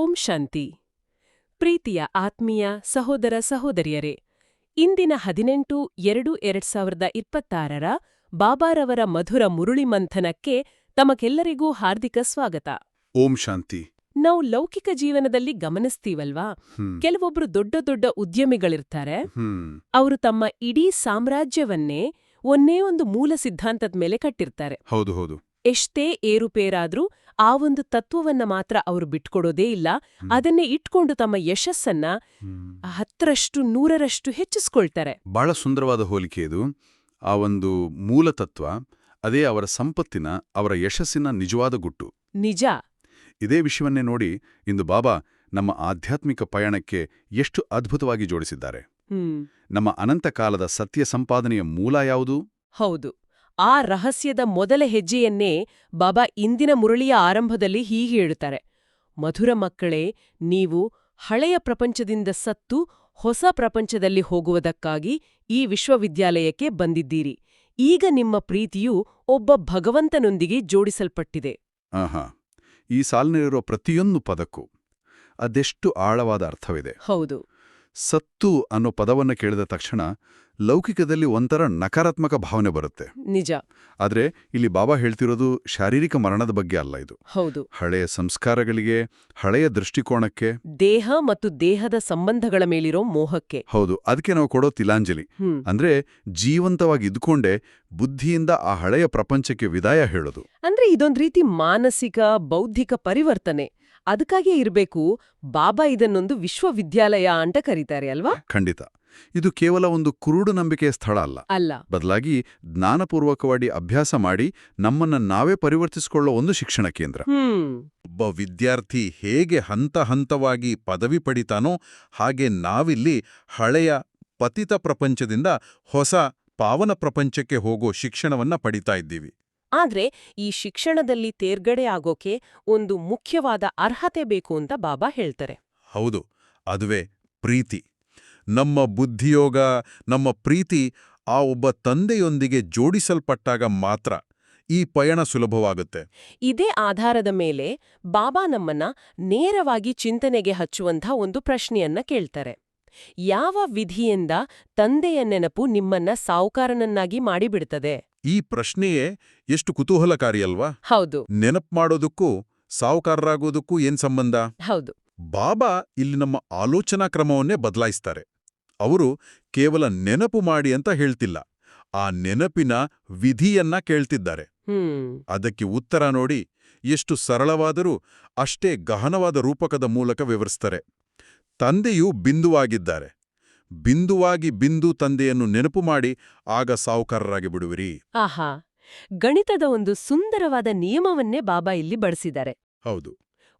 ಓಂ ಶಾಂತಿ. ಪ್ರೀತಿಯ ಆತ್ಮೀಯ ಸಹೋದರ ಸಹೋದರಿಯರೇ, ಇಂದಿನ 18-2-2026 ಬಾಬಾರವರ ಮಧುರ ಮುರುಳಿ ಮಂಥನಕ್ಕೆ ತಮಗೆಲ್ಲರಿಗೂ ಹಾರ್ದಿಕ ಸ್ವಾಗತ. ಓಂ ಶಾಂತಿ. ನಾವು ಲೌಕಿಕ ಜೀವನದಲ್ಲಿ ಗಮನಿಸ್ತೀವಲ್ವಾ, ಕೆಲವೊಬ್ರು ದೊಡ್ಡ ದೊಡ್ಡ ಉದ್ಯಮಿಗಳಿರ್ತಾರೆ. ಅವರು ತಮ್ಮ ಇಡೀ ಸಾಮ್ರಾಜ್ಯವನ್ನೇ ಒಂದೇ ಒಂದು ಮೂಲ ಸಿದ್ಧಾಂತದ ಮೇಲೆ ಕಟ್ಟಿರ್ತಾರೆ. ಹೌದು ಹೌದು. ಎಷ್ಟೇ ಏರುಪೇರಾದ್ರೂ ಆ ಒಂದು ತತ್ವವನ್ನ ಮಾತ್ರ ಅವರು ಬಿಟ್ಕೊಡೋದೇ ಇಲ್ಲ. ಅದನ್ನೇ ಇಟ್ಕೊಂಡು ತಮ್ಮ ಯಶಸ್ಸನ್ನ 10ರಷ್ಟು 100ರಷ್ಟು ಹೆಚ್ಚಿಸ್ಕೊಳ್ತಾರೆ. ಬಹಳ ಸುಂದರವಾದ ಹೋಲಿಕೆ ಇದು. ಆ ಒಂದು ಮೂಲ ತತ್ವ, ಅದೇ ಅವರ ಸಂಪತ್ತಿನ, ಅವರ ಯಶಸ್ಸಿನ ನಿಜವಾದ ಗುಟ್ಟು. ನಿಜ. ಇದೇ ವಿಷಯವನ್ನೇ ನೋಡಿ ಇಂದು ಬಾಬಾ ನಮ್ಮ ಆಧ್ಯಾತ್ಮಿಕ ಪಯಣಕ್ಕೆ ಎಷ್ಟು ಅದ್ಭುತವಾಗಿ ಜೋಡಿಸಿದ್ದಾರೆ. ನಮ್ಮ ಅನಂತ ಕಾಲದ ಸತ್ಯ ಸಂಪಾದನೆಯ ಮೂಲ ಯಾವುದು? ಹೌದು, ಆ ರಹಸ್ಯದ ಮೊದಲ ಹೆಜ್ಜೆಯನ್ನೇ ಬಾಬಾ ಇಂದಿನ ಮುರಳಿಯ ಆರಂಭದಲ್ಲಿ ಹೀಗೆ ಹೇಳುತ್ತಾರೆ. ಮಧುರ ಮಕ್ಕಳೇ, ನೀವು ಹಳೆಯ ಪ್ರಪಂಚದಿಂದ ಸತ್ತು ಹೊಸ ಪ್ರಪಂಚದಲ್ಲಿ ಹೋಗುವುದಕ್ಕಾಗಿ ಈ ವಿಶ್ವವಿದ್ಯಾಲಯಕ್ಕೆ ಬಂದಿದ್ದೀರಿ. ಈಗ ನಿಮ್ಮ ಪ್ರೀತಿಯು ಒಬ್ಬ ಭಗವಂತನೊಂದಿಗೆ ಜೋಡಿಸಲ್ಪಟ್ಟಿದೆ. ಆಹಾ, ಈ ಸಾಲಿನಲ್ಲಿರೋ ಪ್ರತಿಯೊಂದು ಪದಕ್ಕೂ ಅದೆಷ್ಟು ಆಳವಾದ ಅರ್ಥವಿದೆ. ಹೌದು. ಸತ್ತು ಅನ್ನೋ ಪದವನ್ನು ಕೇಳಿದ ತಕ್ಷಣ ಲೌಕಿಕದಲ್ಲಿ ಒಂಥರ ನಕಾರಾತ್ಮಕ ಭಾವನೆ ಬರುತ್ತೆ. ನಿಜ. ಆದ್ರೆ ಇಲ್ಲಿ ಬಾಬಾ ಹೇಳ್ತಿರೋದು ಶಾರೀರಿಕ ಮರಣದ ಬಗ್ಗೆ ಅಲ್ಲ. ಇದು ಹೌದು, ಹಳೆಯ ಸಂಸ್ಕಾರಗಳಿಗೆ, ಹಳೆಯ ದೃಷ್ಟಿಕೋನಕ್ಕೆ, ದೇಹ ಮತ್ತು ದೇಹದ ಸಂಬಂಧಗಳ ಮೇಲಿರೋ ಮೋಹಕ್ಕೆ. ಹೌದು, ಅದಕ್ಕೆ ನಾವು ಕೊಡೋ ತಿಲಾಂಜಲಿ. ಅಂದ್ರೆ ಜೀವಂತವಾಗಿ ಇದ್ಕೊಂಡೆ ಬುದ್ಧಿಯಿಂದ ಆ ಹಳೆಯ ಪ್ರಪಂಚಕ್ಕೆ ವಿದಾಯ ಹೇಳೋದು. ಅಂದ್ರೆ ಇದೊಂದ್ ರೀತಿ ಮಾನಸಿಕ ಬೌದ್ಧಿಕ ಪರಿವರ್ತನೆ. ಅದಕ್ಕಾಗೇ ಇರಬೇಕು ಬಾಬಾ ಇದನ್ನೊಂದು ವಿಶ್ವವಿದ್ಯಾಲಯ ಅಂತ ಕರೀತಾರೆ ಅಲ್ವಾ? ಖಂಡಿತ. ಇದು ಕೇವಲ ಒಂದು ಕುರುಡು ನಂಬಿಕೆಯ ಸ್ಥಳ ಅಲ್ಲ. ಬದಲಾಗಿ ಜ್ಞಾನಪೂರ್ವಕವಾಗಿ ಅಭ್ಯಾಸ ಮಾಡಿ ನಮ್ಮನ್ನ ನಾವೇ ಪರಿವರ್ತಿಸಿಕೊಳ್ಳೋ ಒಂದು ಶಿಕ್ಷಣ ಕೇಂದ್ರ. ಒಬ್ಬ ವಿದ್ಯಾರ್ಥಿ ಹೇಗೆ ಹಂತ ಹಂತವಾಗಿ ಪದವಿ ಪಡಿತಾನೋ ಹಾಗೆ ನಾವಿಲ್ಲಿ ಹಳೆಯ ಪತಿತ ಪ್ರಪಂಚದಿಂದ ಹೊಸ ಪಾವನ ಪ್ರಪಂಚಕ್ಕೆ ಹೋಗೋ ಶಿಕ್ಷಣವನ್ನ ಪಡಿತಾ ಇದ್ದೀವಿ. ಆದ್ರೆ ಈ ಶಿಕ್ಷಣದಲ್ಲಿ ತೇರ್ಗಡೆ ಆಗೋಕೆ ಒಂದು ಮುಖ್ಯವಾದ ಅರ್ಹತೆ ಬೇಕು ಅಂತ ಬಾಬಾ ಹೇಳ್ತಾರೆ. ಹೌದು, ಅದುವೇ ಪ್ರೀತಿ. ನಮ್ಮ ಬುದ್ಧಿಯೋಗ, ನಮ್ಮ ಪ್ರೀತಿ ಆ ಒಬ್ಬ ತಂದೆಯೊಂದಿಗೆ ಜೋಡಿಸಲ್ಪಟ್ಟಾಗ ಮಾತ್ರ ಈ ಪಯಣ ಸುಲಭವಾಗುತ್ತೆ. ಇದೇ ಆಧಾರದ ಮೇಲೆ ಬಾಬಾ ನಮ್ಮನ್ನ ನೇರವಾಗಿ ಚಿಂತನೆಗೆ ಹಚ್ಚುವಂಥ ಒಂದು ಪ್ರಶ್ನೆಯನ್ನ ಕೇಳ್ತಾರೆ. ಯಾವ ವಿಧಿಯಿಂದ ತಂದೆಯ ನೆನಪು ನಿಮ್ಮನ್ನ ಸಾವುಕಾರನನ್ನಾಗಿ ಮಾಡಿಬಿಡ್ತದೆ? ಈ ಪ್ರಶ್ನೆಯೇ ಎಷ್ಟು ಕುತೂಹಲಕಾರಿಯಲ್ವಾ? ಹೌದು. ನೆನಪು ಮಾಡೋದಕ್ಕೂ ಸಾವುಕಾರರಾಗೋದಕ್ಕೂ ಏನ್ ಸಂಬಂಧ? ಹೌದು. ಬಾಬಾ ಇಲ್ಲಿ ನಮ್ಮ ಆಲೋಚನಾ ಕ್ರಮವನ್ನೇ ಬದಲಾಯಿಸ್ತಾರೆ. ಅವರು ಕೇವಲ ನೆನಪು ಮಾಡಿ ಅಂತ ಹೇಳ್ತಿಲ್ಲ, ಆ ನೆನಪಿನ ವಿಧಿಯನ್ನ ಕೇಳ್ತಿದ್ದಾರೆ. ಅದಕ್ಕೆ ಉತ್ತರ ನೋಡಿ, ಎಷ್ಟು ಸರಳವಾದರೂ ಅಷ್ಟೇ ಗಹನವಾದ ರೂಪಕದ ಮೂಲಕ ವಿವರಿಸ್ತಾರೆ. ತಂದೆಯು ಬಿಂದುವಾಗಿದ್ದಾರೆ. ಬಿಂದುವಾಗಿ ಬಿಂದು ತಂದೆಯನ್ನು ನೆನಪು ಮಾಡಿ ಆಗ ಸಾವುಕಾರರಾಗಿ ಬಿಡುವಿರಿ. ಆಹಾ, ಗಣಿತದ ಒಂದು ಸುಂದರವಾದ ನಿಯಮವನ್ನೇ ಬಾಬಾ ಇಲ್ಲಿ ಬಳಸಿದ್ದಾರೆ. ಹೌದು.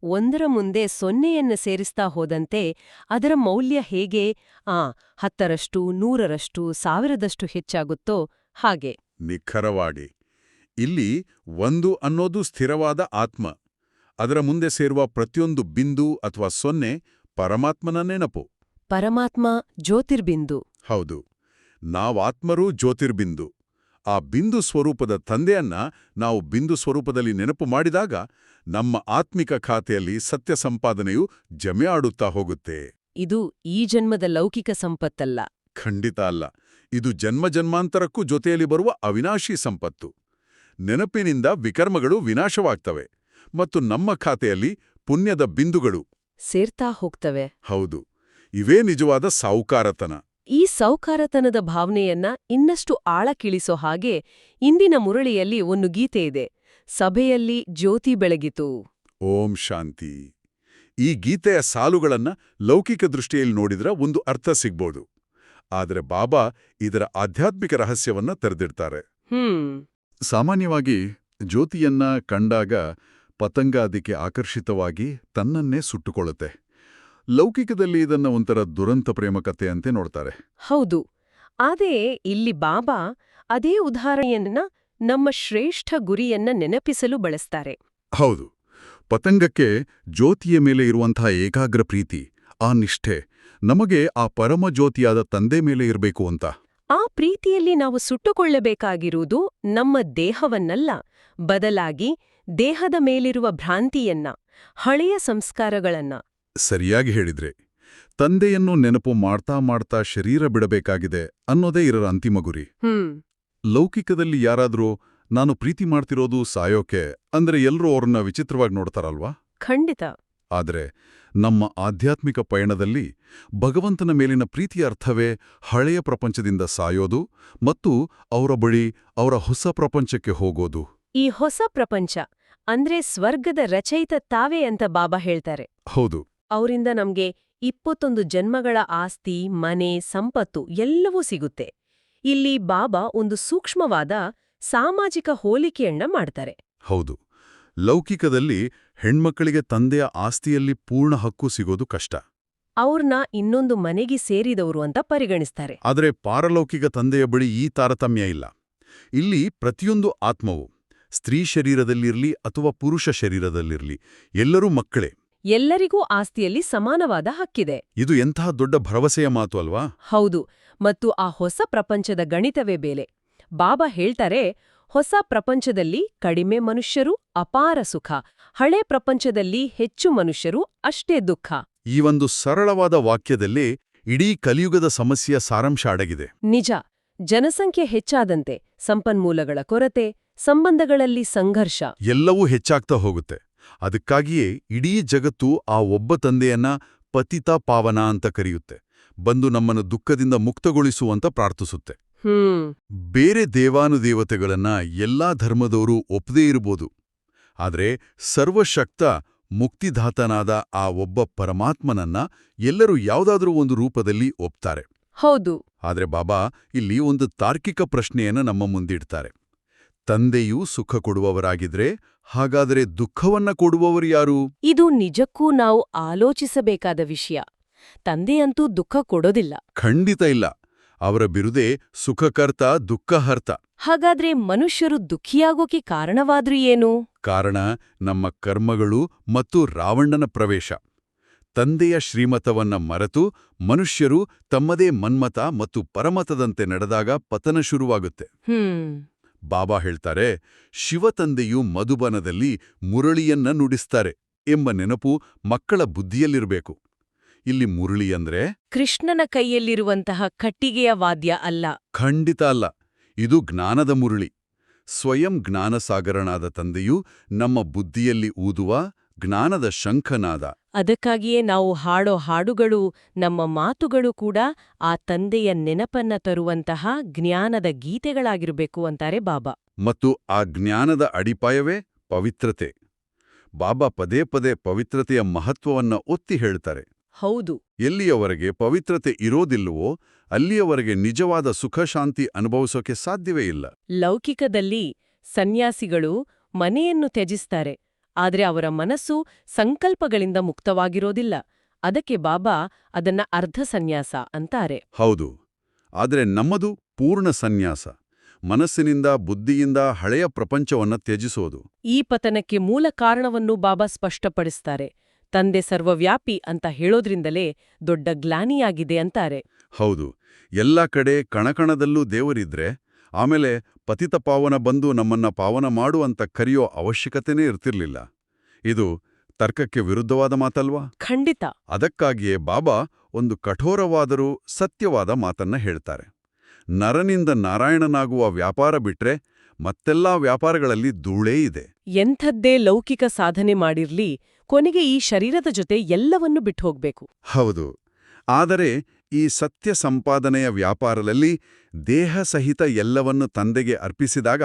ಒಂದರ ಮುಂದೆ ಸೊನ್ನೆಯನ್ನು ಸೇರಿಸ್ತಾ ಹೋದಂತೆ ಅದರ ಮೌಲ್ಯ ಹೇಗೆ 10ರಷ್ಟು 100ರಷ್ಟು 1000ದಷ್ಟು ಹೆಚ್ಚಾಗುತ್ತೋ ಹಾಗೆ. ನಿಖರವಾಗಿ. ಇಲ್ಲಿ 1 ಅನ್ನೋದು ಸ್ಥಿರವಾದ ಆತ್ಮ. ಅದರ ಮುಂದೆ ಸೇರುವ ಪ್ರತಿಯೊಂದು ಬಿಂದು ಅಥವಾ ಸೊನ್ನೆ ಪರಮಾತ್ಮನ ನೆನಪು. ಪರಮಾತ್ಮ ಜ್ಯೋತಿರ್ಬಿಂದು. ಹೌದು, ನಾವಾತ್ಮರೂ ಜ್ಯೋತಿರ್ಬಿಂದು. ಆ ಬಿಂದು ಸ್ವರೂಪದ ತಂದೆಯನ್ನ ನಾವು ಬಿಂದು ಸ್ವರೂಪದಲ್ಲಿ ನೆನಪು ಮಾಡಿದಾಗ ನಮ್ಮ ಆತ್ಮಿಕ ಖಾತೆಯಲ್ಲಿ ಸತ್ಯ ಸಂಪಾದನೆಯು ಜಮೆ ಆಡುತ್ತಾ ಹೋಗುತ್ತೆ. ಇದು ಈ ಜನ್ಮದ ಲೌಕಿಕ ಸಂಪತ್ತಲ್ಲ. ಖಂಡಿತ ಅಲ್ಲ. ಇದು ಜನ್ಮ ಜನ್ಮಾಂತರಕ್ಕೂ ಜೊತೆಯಲ್ಲಿ ಬರುವ ಅವಿನಾಶಿ ಸಂಪತ್ತು. ನೆನಪಿನಿಂದ ವಿಕರ್ಮಗಳು ವಿನಾಶವಾಗ್ತವೆ ಮತ್ತು ನಮ್ಮ ಖಾತೆಯಲ್ಲಿ ಪುಣ್ಯದ ಬಿಂದುಗಳು ಸೇರ್ತಾ ಹೋಗ್ತವೆ. ಹೌದು, ಇವೇ ನಿಜವಾದ ಸಾವುಕಾರತನ. ಈ ಸಾವುಕಾರತನದ ಭಾವನೆಯನ್ನ ಇನ್ನಷ್ಟು ಆಳಕ್ಕಿಳಿಸೋ ಹಾಗೆ ಇಂದಿನ ಮುರಳಿಯಲ್ಲಿ ಒಂದು ಗೀತೆ ಇದೆ. ಸಭೆಯಲ್ಲಿ ಜ್ಯೋತಿ ಬೆಳಗಿತು. ಓಂ ಶಾಂತಿ. ಈ ಗೀತೆಯ ಸಾಲುಗಳನ್ನ ಲೌಕಿಕ ದೃಷ್ಟಿಯಲ್ಲಿ ನೋಡಿದ್ರ ಒಂದು ಅರ್ಥ ಸಿಗ್ಬೋದು. ಆದರೆ ಬಾಬಾ ಇದರ ಆಧ್ಯಾತ್ಮಿಕ ರಹಸ್ಯವನ್ನ ತೆರೆದಿಡ್ತಾರೆ. ಸಾಮಾನ್ಯವಾಗಿ ಜ್ಯೋತಿಯನ್ನ ಕಂಡಾಗ ಪತಂಗ ಅದಕ್ಕೆ ಆಕರ್ಷಿತವಾಗಿ ತನ್ನನ್ನೇ ಸುಟ್ಟುಕೊಳ್ಳುತ್ತೆ. ಲೌಕಿಕದಲ್ಲಿ ಇದನ್ನ ಒಂಥರ ದುರಂತ ಪ್ರೇಮ ಕಥೆಯಂತೆ ನೋಡ್ತಾರೆ. ಹೌದು. ಆದರೆ ಇಲ್ಲಿ ಬಾಬಾ ಅದೇ ಉದಾಹರಣೆಯನ್ನ ನಮ್ಮ ಶ್ರೇಷ್ಠ ಗುರಿಯನ್ನ ನೆನಪಿಸಲು ಬಳಸ್ತಾರೆ. ಹೌದು, ಪತಂಗಕ್ಕೆ ಜ್ಯೋತಿಯ ಮೇಲೆ ಇರುವಂತಹ ಏಕಾಗ್ರ ಪ್ರೀತಿ, ಆ ನಿಷ್ಠೆ ನಮಗೆ ಆ ಪರಮ ಜ್ಯೋತಿಯಾದ ತಂದೆ ಮೇಲೆ ಇರಬೇಕು ಅಂತ. ಆ ಪ್ರೀತಿಯಲ್ಲಿ ನಾವು ಸುಟ್ಟುಕೊಳ್ಳಬೇಕಾಗಿರುವುದು ನಮ್ಮ ದೇಹವನ್ನಲ್ಲ, ಬದಲಾಗಿ ದೇಹದ ಮೇಲಿರುವ ಭ್ರಾಂತಿಯನ್ನ, ಹಳೆಯ ಸಂಸ್ಕಾರಗಳನ್ನ, ಸರಿಯಾಗಿ ಹೇಳಿದ್ರೆ ತಂದೆಯನ್ನು ನೆನಪು ಮಾಡ್ತಾ ಮಾಡ್ತಾ ಶರೀರ ಬಿಡಬೇಕಾಗಿದೆ ಅನ್ನೋದೇ ಇದರ ಅಂತಿಮ ಗುರಿ. ಲೌಕಿಕದಲ್ಲಿ ಯಾರಾದ್ರೂ ನಾನು ಪ್ರೀತಿ ಮಾಡ್ತಿರೋದು ಸಾಯೋಕೆ ಅಂದ್ರೆ ಎಲ್ರೂ ಅವ್ರನ್ನ ವಿಚಿತ್ರವಾಗಿ ನೋಡ್ತಾರಲ್ವಾ? ಖಂಡಿತ. ಆದರೆ ನಮ್ಮ ಆಧ್ಯಾತ್ಮಿಕ ಪಯಣದಲ್ಲಿ ಭಗವಂತನ ಮೇಲಿನ ಪ್ರೀತಿಯ ಅರ್ಥವೇ ಹಳೆಯ ಪ್ರಪಂಚದಿಂದ ಸಾಯೋದು ಮತ್ತು ಅವರ ಬಳಿ ಅವರ ಹೊಸ ಪ್ರಪಂಚಕ್ಕೆ ಹೋಗೋದು. ಈ ಹೊಸ ಪ್ರಪಂಚ ಅಂದ್ರೆ ಸ್ವರ್ಗದ ರಚಯಿತ ತಾವೇ ಅಂತ ಬಾಬಾ ಹೇಳ್ತಾರೆ. ಹೌದು. ಅವರಿಂದ ನಮ್ಗೆ 21 ಜನ್ಮಗಳ ಆಸ್ತಿ, ಮನೆ, ಸಂಪತ್ತು ಎಲ್ಲವೂ ಸಿಗುತ್ತೆ. ಇಲ್ಲಿ ಬಾಬಾ ಒಂದು ಸೂಕ್ಷ್ಮವಾದ ಸಾಮಾಜಿಕ ಹೋಲಿಕೆಯನ್ನ ಮಾಡ್ತಾರೆ. ಹೌದು. ಲೌಕಿಕದಲ್ಲಿ ಹೆಣ್ಮಕ್ಕಳಿಗೆ ತಂದೆಯ ಆಸ್ತಿಯಲ್ಲಿ ಪೂರ್ಣ ಹಕ್ಕು ಸಿಗೋದು ಕಷ್ಟ. ಅವ್ರನ್ನ ಇನ್ನೊಂದು ಮನೆಗೆ ಸೇರಿದವರು ಅಂತ ಪರಿಗಣಿಸ್ತಾರೆ. ಆದರೆ ಪಾರಲೌಕಿಕ ತಂದೆಯ ಬಳಿ ಈ ತಾರತಮ್ಯ ಇಲ್ಲ. ಇಲ್ಲಿ ಪ್ರತಿಯೊಂದು ಆತ್ಮವು ಸ್ತ್ರೀ ಶರೀರದಲ್ಲಿರ್ಲಿ ಅಥವಾ ಪುರುಷ ಶರೀರದಲ್ಲಿರ್ಲಿ ಎಲ್ಲರೂ ಮಕ್ಕಳೇ. ಎಲ್ಲರಿಗೂ ಆಸ್ತಿಯಲ್ಲಿ ಸಮಾನವಾದ ಹಕ್ಕಿದೆ. ಇದು ಎಂತಹ ದೊಡ್ಡ ಭರವಸೆಯ ಮಾತು ಅಲ್ವಾ? ಹೌದು. ಮತ್ತು ಆ ಹೊಸ ಪ್ರಪಂಚದ ಗಣಿತವೇ ಬೇಲೆ. ಬಾಬಾ ಹೇಳ್ತಾರೆ, ಹೊಸ ಪ್ರಪಂಚದಲ್ಲಿ ಕಡಿಮೆ ಮನುಷ್ಯರು, ಅಪಾರ ಸುಖ. ಹಳೆ ಪ್ರಪಂಚದಲ್ಲಿ ಹೆಚ್ಚು ಮನುಷ್ಯರು, ಅಷ್ಟೇ ದುಃಖ. ಈ ಒಂದು ಸರಳವಾದ ವಾಕ್ಯದಲ್ಲಿ ಇಡೀ ಕಲಿಯುಗದ ಸಮಸ್ಯೆಯ ಸಾರಾಂಶ ಅಡಗಿದೆ. ನಿಜ. ಜನಸಂಖ್ಯೆ ಹೆಚ್ಚಾದಂತೆ ಸಂಪನ್ಮೂಲಗಳ ಕೊರತೆ, ಸಂಬಂಧಗಳಲ್ಲಿ ಸಂಘರ್ಷ ಎಲ್ಲವೂ ಹೆಚ್ಚಾಗ್ತಾ ಹೋಗುತ್ತೆ. ಅದಕ್ಕಾಗಿಯೇ ಇಡೀ ಜಗತ್ತು ಆ ಒಬ್ಬ ತಂದೆಯನ್ನ ಪತಿತ ಪಾವನ ಅಂತ ಕರೆಯುತ್ತೆ. ಬಂದು ನಮ್ಮನ್ನು ದುಃಖದಿಂದ ಮುಕ್ತಗೊಳಿಸುವಂತ ಪ್ರಾರ್ಥಿಸುತ್ತೆ. ಬೇರೆ ದೇವಾನುದೇವತೆಗಳನ್ನ ಎಲ್ಲಾ ಧರ್ಮದವರು ಒಪ್ಪದೇ ಇರಬಹುದು. ಆದರೆ ಸರ್ವಶಕ್ತ ಮುಕ್ತಿದಾತನಾದ ಆ ಒಬ್ಬ ಪರಮಾತ್ಮನನ್ನ ಎಲ್ಲರೂ ಯಾವುದಾದ್ರೂ ಒಂದು ರೂಪದಲ್ಲಿ ಒಪ್ತಾರೆ. ಹೌದು. ಆದರೆ ಬಾಬಾ ಇಲ್ಲಿ ಒಂದು ತಾರ್ಕಿಕ ಪ್ರಶ್ನೆಯನ್ನು ನಮ್ಮ ಮುಂದಿಡ್ತಾರೆ. ತಂದೆಯೂ ಸುಖ ಕೊಡುವವರಾಗಿದ್ರೆ ಹಾಗಾದರೆ ದುಃಖವನ್ನ ಕೊಡುವವರು ಯಾರು? ಇದು ನಿಜಕ್ಕೂ ನಾವು ಆಲೋಚಿಸಬೇಕಾದ ವಿಷಯ. ತಂದೆಯಂತೂ ದುಃಖ ಕೊಡೋದಿಲ್ಲ. ಖಂಡಿತ ಇಲ್ಲ. ಅವರ ಬಿರುದೇ ಸುಖಕರ್ತ, ದುಃಖಹರ್ತ. ಹಾಗಾದ್ರೆ ಮನುಷ್ಯರು ದುಃಖಿಯಾಗೋಕೆ ಕಾರಣವಾದ್ರೂ ಏನು? ಕಾರಣ ನಮ್ಮ ಕರ್ಮಗಳು ಮತ್ತು ರಾವಣನ ಪ್ರವೇಶ. ತಂದೆಯ ಶ್ರೀಮತವನ್ನ ಮರೆತು ಮನುಷ್ಯರು ತಮ್ಮದೇ ಮನ್ಮತ ಮತ್ತು ಪರಮತದಂತೆ ನಡೆದಾಗ ಪತನ ಶುರುವಾಗುತ್ತೆ. ಬಾಬಾ ಹೇಳ್ತಾರೆ, ಶಿವತಂದೆಯು ಮಧುಬನದಲ್ಲಿ ಮುರಳಿಯನ್ನ ನುಡಿಸ್ತಾರೆ ಎಂಬ ನೆನಪು ಮಕ್ಕಳ ಬುದ್ಧಿಯಲ್ಲಿರಬೇಕು. ಇಲ್ಲಿ ಮುರಳಿ ಅಂದ್ರೆ ಕೃಷ್ಣನ ಕೈಯಲ್ಲಿರುವಂತಹ ಕಟ್ಟಿಗೆಯ ವಾದ್ಯ ಅಲ್ಲ. ಖಂಡಿತ ಅಲ್ಲ. ಇದು ಜ್ಞಾನದ ಮುರಳಿ. ಸ್ವಯಂ ಜ್ಞಾನಸಾಗರನಾದ ತಂದೆಯು ನಮ್ಮ ಬುದ್ಧಿಯಲ್ಲಿ ಊದುವ ಜ್ಞಾನದ ಶಂಖನಾದ. ಅದಕ್ಕಾಗಿಯೇ ನಾವು ಹಾಡೋ ಹಾಡುಗಳು, ನಮ್ಮ ಮಾತುಗಳು ಕೂಡ ಆ ತಂದೆಯ ನೆನಪನ್ನ ತರುವಂತಹ ಜ್ಞಾನದ ಗೀತೆಗಳಾಗಿರಬೇಕು ಅಂತಾರೆ ಬಾಬಾ. ಮತ್ತು ಆ ಜ್ಞಾನದ ಅಡಿಪಾಯವೇ ಪವಿತ್ರತೆ. ಬಾಬಾ ಪದೇ ಪದೇ ಪವಿತ್ರತೆಯ ಮಹತ್ವವನ್ನ ಒತ್ತಿ ಹೇಳ್ತಾರೆ. ಹೌದು. ಎಲ್ಲಿಯವರೆಗೆ ಪವಿತ್ರತೆ ಇರೋದಿಲ್ಲವೋ ಅಲ್ಲಿಯವರೆಗೆ ನಿಜವಾದ ಸುಖಶಾಂತಿ ಅನುಭವಿಸೋಕೆ ಸಾಧ್ಯವೇ ಇಲ್ಲ. ಲೌಕಿಕದಲ್ಲಿ ಸನ್ಯಾಸಿಗಳು ಮನೆಯನ್ನು ತ್ಯಜಿಸ್ತಾರೆ, ಆದ್ರೆ ಅವರ ಮನಸ್ಸು ಸಂಕಲ್ಪಗಳಿಂದ ಮುಕ್ತವಾಗಿರೋದಿಲ್ಲ. ಅದಕ್ಕೆ ಬಾಬಾ ಅದನ್ನ ಅರ್ಧ ಸನ್ಯಾಸ ಅಂತಾರೆ. ಹೌದು. ಆದರೆ ನಮ್ಮದು ಪೂರ್ಣ ಸನ್ಯಾಸ. ಮನಸ್ಸಿನಿಂದ, ಬುದ್ಧಿಯಿಂದ ಹಳೆಯ ಪ್ರಪಂಚವನ್ನ ತ್ಯಜಿಸೋದು. ಈ ಪತನಕ್ಕೆ ಮೂಲ ಕಾರಣವನ್ನು ಬಾಬಾ ಸ್ಪಷ್ಟಪಡಿಸ್ತಾರೆ. ತಂದೆ ಸರ್ವವ್ಯಾಪಿ ಅಂತ ಹೇಳೋದ್ರಿಂದಲೇ ದೊಡ್ಡ ಗ್ಲಾನಿಯಾಗಿದೆ ಅಂತಾರೆ. ಹೌದು. ಎಲ್ಲ ಕಡೆ ಕಣಕಣದಲ್ಲೂ ದೇವರಿದ್ರೆ ಆಮೇಲೆ ಪತಿತ ಪಾವನ ಬಂದು ನಮ್ಮನ್ನ ಪಾವನ ಮಾಡು ಅಂತ ಕರೆಯೋ ಅವಶ್ಯಕತೆನೇ ಇರ್ತಿರ್ಲಿಲ್ಲ. ಇದು ತರ್ಕಕ್ಕೆ ವಿರುದ್ಧವಾದ ಮಾತಲ್ವಾ? ಖಂಡಿತ. ಅದಕ್ಕಾಗಿಯೇ ಬಾಬಾ ಒಂದು ಕಠೋರವಾದರೂ ಸತ್ಯವಾದ ಮಾತನ್ನ ಹೇಳ್ತಾರೆ. ನರನಿಂದ ನಾರಾಯಣನಾಗುವ ವ್ಯಾಪಾರ ಬಿಟ್ರೆ ಮತ್ತೆಲ್ಲಾ ವ್ಯಾಪಾರಗಳಲ್ಲಿ ಧೂಳೇ ಇದೆ. ಎಂಥದ್ದೇ ಲೌಕಿಕ ಸಾಧನೆ ಮಾಡಿರ್ಲಿ, ಕೊನೆಗೆ ಈ ಶರೀರದ ಜೊತೆ ಎಲ್ಲವನ್ನೂ ಬಿಟ್ಟುಹೋಗ್ಬೇಕು. ಹೌದು. ಆದರೆ ಈ ಸತ್ಯ ಸಂಪಾದನೆಯ ವ್ಯಾಪಾರದಲ್ಲಿ ದೇಹ ಸಹಿತ ಎಲ್ಲವನ್ನು ತಂದೆಗೆ ಅರ್ಪಿಸಿದಾಗ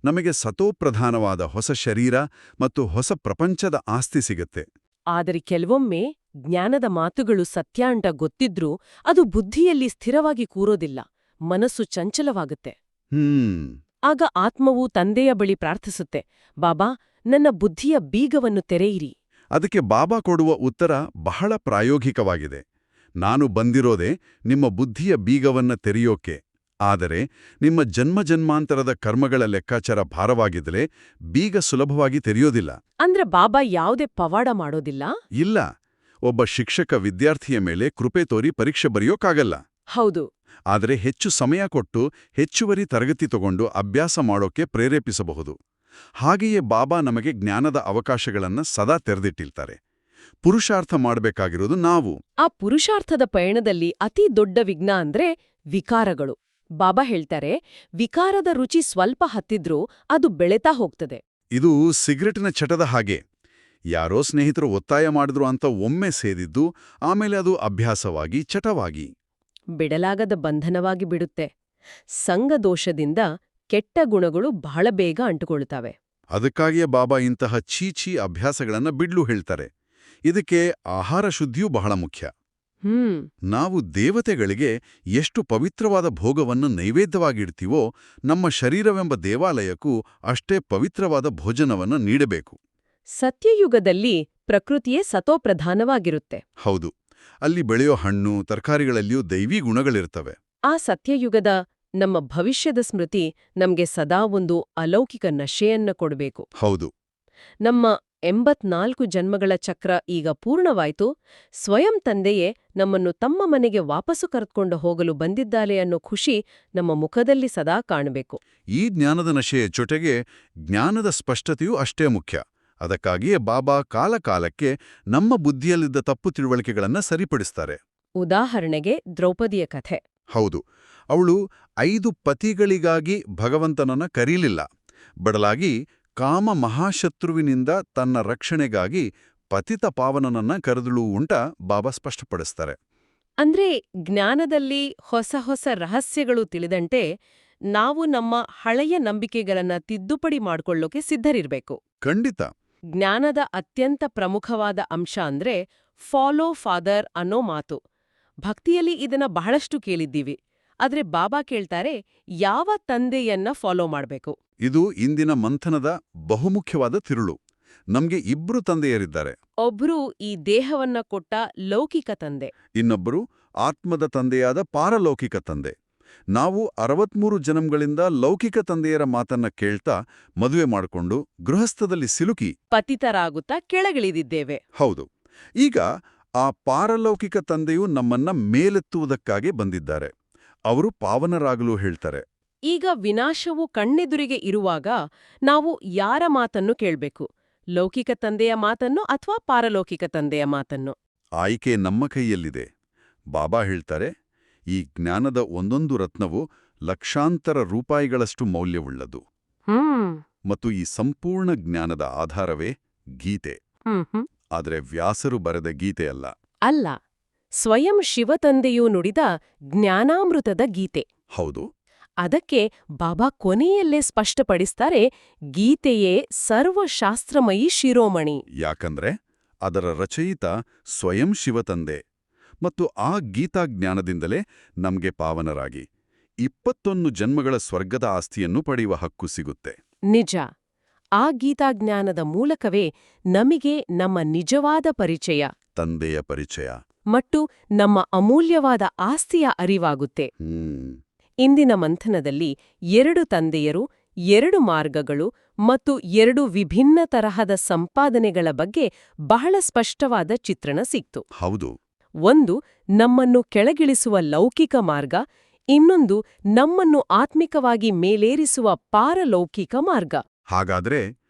ನಮಗೆ ಸತೋಪ್ರಧಾನವಾದ ಹೊಸ ಶರೀರ ಮತ್ತು ಹೊಸ ಪ್ರಪಂಚದ ಆಸ್ತಿ ಸಿಗುತ್ತೆ. ಆದರೆ ಕೆಲವೊಮ್ಮೆ ಜ್ಞಾನದ ಮಾತುಗಳು ಸತ್ಯ ಅಂತ ಗೊತ್ತಿದ್ರೂ ಅದು ಬುದ್ಧಿಯಲ್ಲಿ ಸ್ಥಿರವಾಗಿ ಕೂರೋದಿಲ್ಲ. ಮನಸ್ಸು ಚಂಚಲವಾಗುತ್ತೆ. ಆಗ ಆತ್ಮವು ತಂದೆಯ ಬಳಿ ಪ್ರಾರ್ಥಿಸುತ್ತೆ, ಬಾಬಾ, ನನ್ನ ಬುದ್ಧಿಯ ಬೀಗವನ್ನು ತೆರೆಯಿರಿ. ಅದಕ್ಕೆ ಬಾಬಾ ಕೊಡುವ ಉತ್ತರ ಬಹಳ ಪ್ರಾಯೋಗಿಕವಾಗಿದೆ. ನಾನು ಬಂದಿರೋದೇ ನಿಮ್ಮ ಬುದ್ಧಿಯ ಬೀಗವನ್ನ ತೆರೆಯೋಕೆ. ಆದರೆ ನಿಮ್ಮ ಜನ್ಮಜನ್ಮಾಂತರದ ಕರ್ಮಗಳ ಲೆಕ್ಕಾಚಾರ ಭಾರವಾಗಿದ್ದರೆ ಬೀಗ ಸುಲಭವಾಗಿ ತೆರೆಯೋದಿಲ್ಲ. ಅಂದ್ರೆ ಬಾಬಾ ಯಾವುದೇ ಪವಾಡ ಮಾಡೋದಿಲ್ಲ? ಇಲ್ಲ. ಒಬ್ಬ ಶಿಕ್ಷಕ ವಿದ್ಯಾರ್ಥಿಯ ಮೇಲೆ ಕೃಪೆ ತೋರಿ ಪರೀಕ್ಷೆ ಬರೆಯೋಕ್ಕಾಗಲ್ಲ. ಹೌದು. ಆದರೆ ಹೆಚ್ಚು ಸಮಯ ಕೊಟ್ಟು ಹೆಚ್ಚುವರಿ ತರಗತಿ ತಗೊಂಡು ಅಭ್ಯಾಸ ಮಾಡೋಕೆ ಪ್ರೇರೇಪಿಸಬಹುದು. ಹಾಗೆಯೇ ಬಾಬಾ ನಮಗೆ ಜ್ಞಾನದ ಅವಕಾಶಗಳನ್ನ ಸದಾ ತೆರೆದಿಟ್ಟಿರ್ತಾರೆ. ಪುರುಷಾರ್ಥ ಮಾಡಬೇಕಾಗಿರೋದು ನಾವು. ಆ ಪುರುಷಾರ್ಥದ ಪಯಣದಲ್ಲಿ ಅತಿ ದೊಡ್ಡ ವಿಘ್ನ ಅಂದ್ರೆ ವಿಕಾರಗಳು. ಬಾಬಾ ಹೇಳ್ತಾರೆ, ವಿಕಾರದ ರುಚಿ ಸ್ವಲ್ಪ ಹತ್ತಿದ್ರೂ ಅದು ಬೆಳೆತಾ ಹೋಗ್ತದೆ. ಇದು ಸಿಗರೆಟಿನ ಚಟದ ಹಾಗೆ. ಯಾರೋ ಸ್ನೇಹಿತರು ಒತ್ತಾಯ ಮಾಡಿದ್ರು ಅಂತ ಒಮ್ಮೆ ಸೇದಿದ್ದು ಆಮೇಲೆ ಅದು ಅಭ್ಯಾಸವಾಗಿ ಚಟವಾಗಿ. ಬಿಡಲಾಗದ ಬಂಧನವಾಗಿ ಬಿಡುತ್ತೆ. ಸಂಗದೋಷದಿಂದ ಕೆಟ್ಟ ಗುಣಗಳು ಬಹಳ ಬೇಗ ಅಂಟುಕೊಳ್ತವೆ. ಅದಕ್ಕಾಗಿಯೇ ಬಾಬಾ ಇಂತಹ ಚೀಚಿ ಅಭ್ಯಾಸಗಳನ್ನ ಬಿಡ್ಲು ಹೇಳ್ತಾರೆ. ಇದಕ್ಕೆ ಆಹಾರ ಶುದ್ಧಿಯೂ ಬಹಳ ಮುಖ್ಯ. ನಾವು ದೇವತೆಗಳಿಗೆ ಎಷ್ಟು ಪವಿತ್ರವಾದ ಭೋಗವನ್ನು ನೈವೇದ್ಯವಾಗಿಡ್ತೀವೋ ನಮ್ಮ ಶರೀರವೆಂಬ ದೇವಾಲಯಕ್ಕೂ ಅಷ್ಟೇ ಪವಿತ್ರವಾದ ಭೋಜನವನ್ನು ನೀಡಬೇಕು. ಸತ್ಯಯುಗದಲ್ಲಿ ಪ್ರಕೃತಿಯೇ ಸತೋಪ್ರಧಾನವಾಗಿರುತ್ತೆ. ಹೌದು, ಅಲ್ಲಿ ಬೆಳೆಯೋ ಹಣ್ಣು ತರಕಾರಿಗಳಲ್ಲಿಯೂ ದೈವೀ ಗುಣಗಳಿರ್ತವೆ. ಆ ಸತ್ಯಯುಗದ ನಮ್ಮ ಭವಿಷ್ಯದ ಸ್ಮೃತಿ ನಮ್ಗೆ ಸದಾ ಒಂದು ಅಲೌಕಿಕ ನಶೆಯನ್ನ ಕೊಡಬೇಕು. ಹೌದು, ನಮ್ಮ 84 ಜನ್ಮಗಳ ಚಕ್ರ ಈಗ ಪೂರ್ಣವಾಯ್ತು. ಸ್ವಯಂ ತಂದೆಯೇ ನಮ್ಮನ್ನು ತಮ್ಮ ಮನೆಗೆ ವಾಪಸ್ಸು ಕರೆದುಕೊಂಡು ಹೋಗಲು ಬಂದಿದ್ದಾಳೆ ಅನ್ನೋ ಖುಷಿ ನಮ್ಮ ಮುಖದಲ್ಲಿ ಸದಾ ಕಾಣಬೇಕು. ಈ ಜ್ಞಾನದ ನಶೆಯ ಜೊತೆಗೆ ಜ್ಞಾನದ ಸ್ಪಷ್ಟತೆಯೂ ಅಷ್ಟೇ ಮುಖ್ಯ. ಅದಕ್ಕಾಗಿಯೇ ಬಾಬಾ ಕಾಲಕಾಲಕ್ಕೆ ನಮ್ಮ ಬುದ್ಧಿಯಲ್ಲಿದ್ದ ತಪ್ಪು ತಿಳುವಳಿಕೆಗಳನ್ನ ಸರಿಪಡಿಸ್ತಾರೆ. ಉದಾಹರಣೆಗೆ ದ್ರೌಪದಿಯ ಕಥೆ. ಹೌದು, ಅವಳು 5 ಪತಿಗಳಿಗಾಗಿ ಭಗವಂತನನ್ನ ಕರೀಲಿಲ್ಲ. ಬದಲಾಗಿ ಕಾಮ ಮಹಾಶತ್ರುವಿನಿಂದ ತನ್ನ ರಕ್ಷಣೆಗಾಗಿ ಪತಿತ ಪಾವನನನ್ನ ಕರೆದಳು ಉಂಟ ಬಾಬಾ ಸ್ಪಷ್ಟಪಡಿಸ್ತಾರೆ. ಅಂದ್ರೆ ಜ್ಞಾನದಲ್ಲಿ ಹೊಸ ಹೊಸ ರಹಸ್ಯಗಳು ತಿಳಿದಂತೆ ನಾವು ನಮ್ಮ ಹಳೆಯ ನಂಬಿಕೆಗಳನ್ನ ತಿದ್ದುಪಡಿ ಮಾಡ್ಕೊಳ್ಳೋಕೆ ಸಿದ್ಧರಿರ್ಬೇಕು. ಖಂಡಿತ. ಜ್ಞಾನದ ಅತ್ಯಂತ ಪ್ರಮುಖವಾದ ಅಂಶ ಅಂದ್ರೆ ಫಾಲೋ ಫಾದರ್ ಅನ್ನೋ ಮಾತು. ಭಕ್ತಿಯಲ್ಲಿ ಇದನ್ನ ಬಹಳಷ್ಟು ಕೇಳಿದ್ದೀವಿ. ಆದ್ರೆ ಬಾಬಾ ಕೇಳ್ತಾರೆ, ಯಾವ ತಂದೆಯನ್ನ ಫಾಲೋ ಮಾಡ್ಬೇಕು? ಇದು ಇಂದಿನ ಮಂಥನದ ಬಹುಮುಖ್ಯವಾದ ತಿರುಳು. ನಮ್ಗೆ 2 ತಂದೆಯರಿದ್ದಾರೆ. ಒಬ್ರು ಈ ದೇಹವನ್ನ ಕೊಟ್ಟ ಲೌಕಿಕ ತಂದೆ, ಇನ್ನೊಬ್ಬರು ಆತ್ಮದ ತಂದೆಯಾದ ಪಾರಲೌಕಿಕ ತಂದೆ. ನಾವು 63 ಜನ್ಮಗಳಿಂದ ಲೌಕಿಕ ತಂದೆಯರ ಮಾತನ್ನ ಕೇಳ್ತಾ ಮದುವೆ ಮಾಡಿಕೊಂಡು ಗೃಹಸ್ಥದಲ್ಲಿ ಸಿಲುಕಿ ಪತಿತರಾಗುತ್ತಾ ಕೆಳಗಿಳಿದಿದ್ದೇವೆ. ಹೌದು, ಈಗ ಆ ಪಾರಲೌಕಿಕ ತಂದೆಯು ನಮ್ಮನ್ನ ಮೇಲೆತ್ತುವುದಕ್ಕಾಗಿ ಬಂದಿದ್ದಾರೆ. ಅವರು ಪಾವನರಾಗಲು ಹೇಳ್ತಾರೆ. ಈಗ ವಿನಾಶವು ಕಣ್ಣೆದುರಿಗೆ ಇರುವಾಗ ನಾವು ಯಾರ ಮಾತನ್ನು ಕೇಳ್ಬೇಕು? ಲೌಕಿಕ ತಂದೆಯ ಮಾತನ್ನು ಅಥವಾ ಪಾರಲೌಕಿಕ ತಂದೆಯ ಮಾತನ್ನು? ಆಯ್ಕೆ ನಮ್ಮ ಕೈಯಲ್ಲಿದೆ. ಬಾಬಾ ಹೇಳ್ತಾರೆ, ಈ ಜ್ಞಾನದ ಒಂದೊಂದು ರತ್ನವು ಲಕ್ಷಾಂತರ ರೂಪಾಯಿಗಳಷ್ಟು ಮೌಲ್ಯವುಳ್ಳದು. ಮತ್ತು ಈ ಸಂಪೂರ್ಣ ಜ್ಞಾನದ ಆಧಾರವೇ ಗೀತೆ. ಆದರೆ ವ್ಯಾಸರು ಬರೆದ ಗೀತೆಯಲ್ಲ. ಅಲ್ಲ, ಸ್ವಯಂ ಶಿವತಂದೆಯೂ ನುಡಿದ ಜ್ಞಾನಾಮೃತದ ಗೀತೆ. ಹೌದು. ಅದಕ್ಕೆ ಬಾಬಾ ಕೊನೆಯಲ್ಲೇ ಸ್ಪಷ್ಟಪಡಿಸ್ತಾರೆ, ಗೀತೆಯೇ ಸರ್ವಶಾಸ್ತ್ರಮಯಿ ಶಿರೋಮಣಿ. ಯಾಕಂದ್ರೆ ಅದರ ರಚಯಿತ ಸ್ವಯಂ ಶಿವತಂದೆ. ಮತ್ತು ಆ ಗೀತಾಜ್ಞಾನದಿಂದಲೇ ನಮ್ಗೆ ಪಾವನರಾಗಿ 21 ಜನ್ಮಗಳ ಸ್ವರ್ಗದ ಆಸ್ತಿಯನ್ನು ಪಡೆಯುವ ಹಕ್ಕು ಸಿಗುತ್ತೆ. ನಿಜ. ಆ ಗೀತಾಜ್ಞಾನದ ಮೂಲಕವೇ ನಮಗೆ ನಮ್ಮ ನಿಜವಾದ ಪರಿಚಯ, ತಂದೆಯ ಪರಿಚಯ ಮತ್ತು ನಮ್ಮ ಅಮೂಲ್ಯವಾದ ಆಸ್ತಿಯ ಅರಿವಾಗುತ್ತೆ. ಇಂದಿನ ಮಂಥನದಲ್ಲಿ 2 ತಂದೆಯರು, 2 ಮಾರ್ಗಗಳು ಮತ್ತು 2 ವಿಭಿನ್ನ ತರಹದ ಸಂಪಾದನೆಗಳ ಬಗ್ಗೆ ಬಹಳ ಸ್ಪಷ್ಟವಾದ ಚಿತ್ರಣ ಸಿಕ್ತು. ಹೌದು. ಒಂದು ನಮ್ಮನ್ನು ಕೆಳಗಿಳಿಸುವ ಲೌಕಿಕ ಮಾರ್ಗ, ಇನ್ನೊಂದು ನಮ್ಮನ್ನು ಆತ್ಮಿಕವಾಗಿ ಮೇಲೇರಿಸುವ ಪಾರಲೌಕಿಕ ಮಾರ್ಗ. ಹಾಗಾದ್ರೆ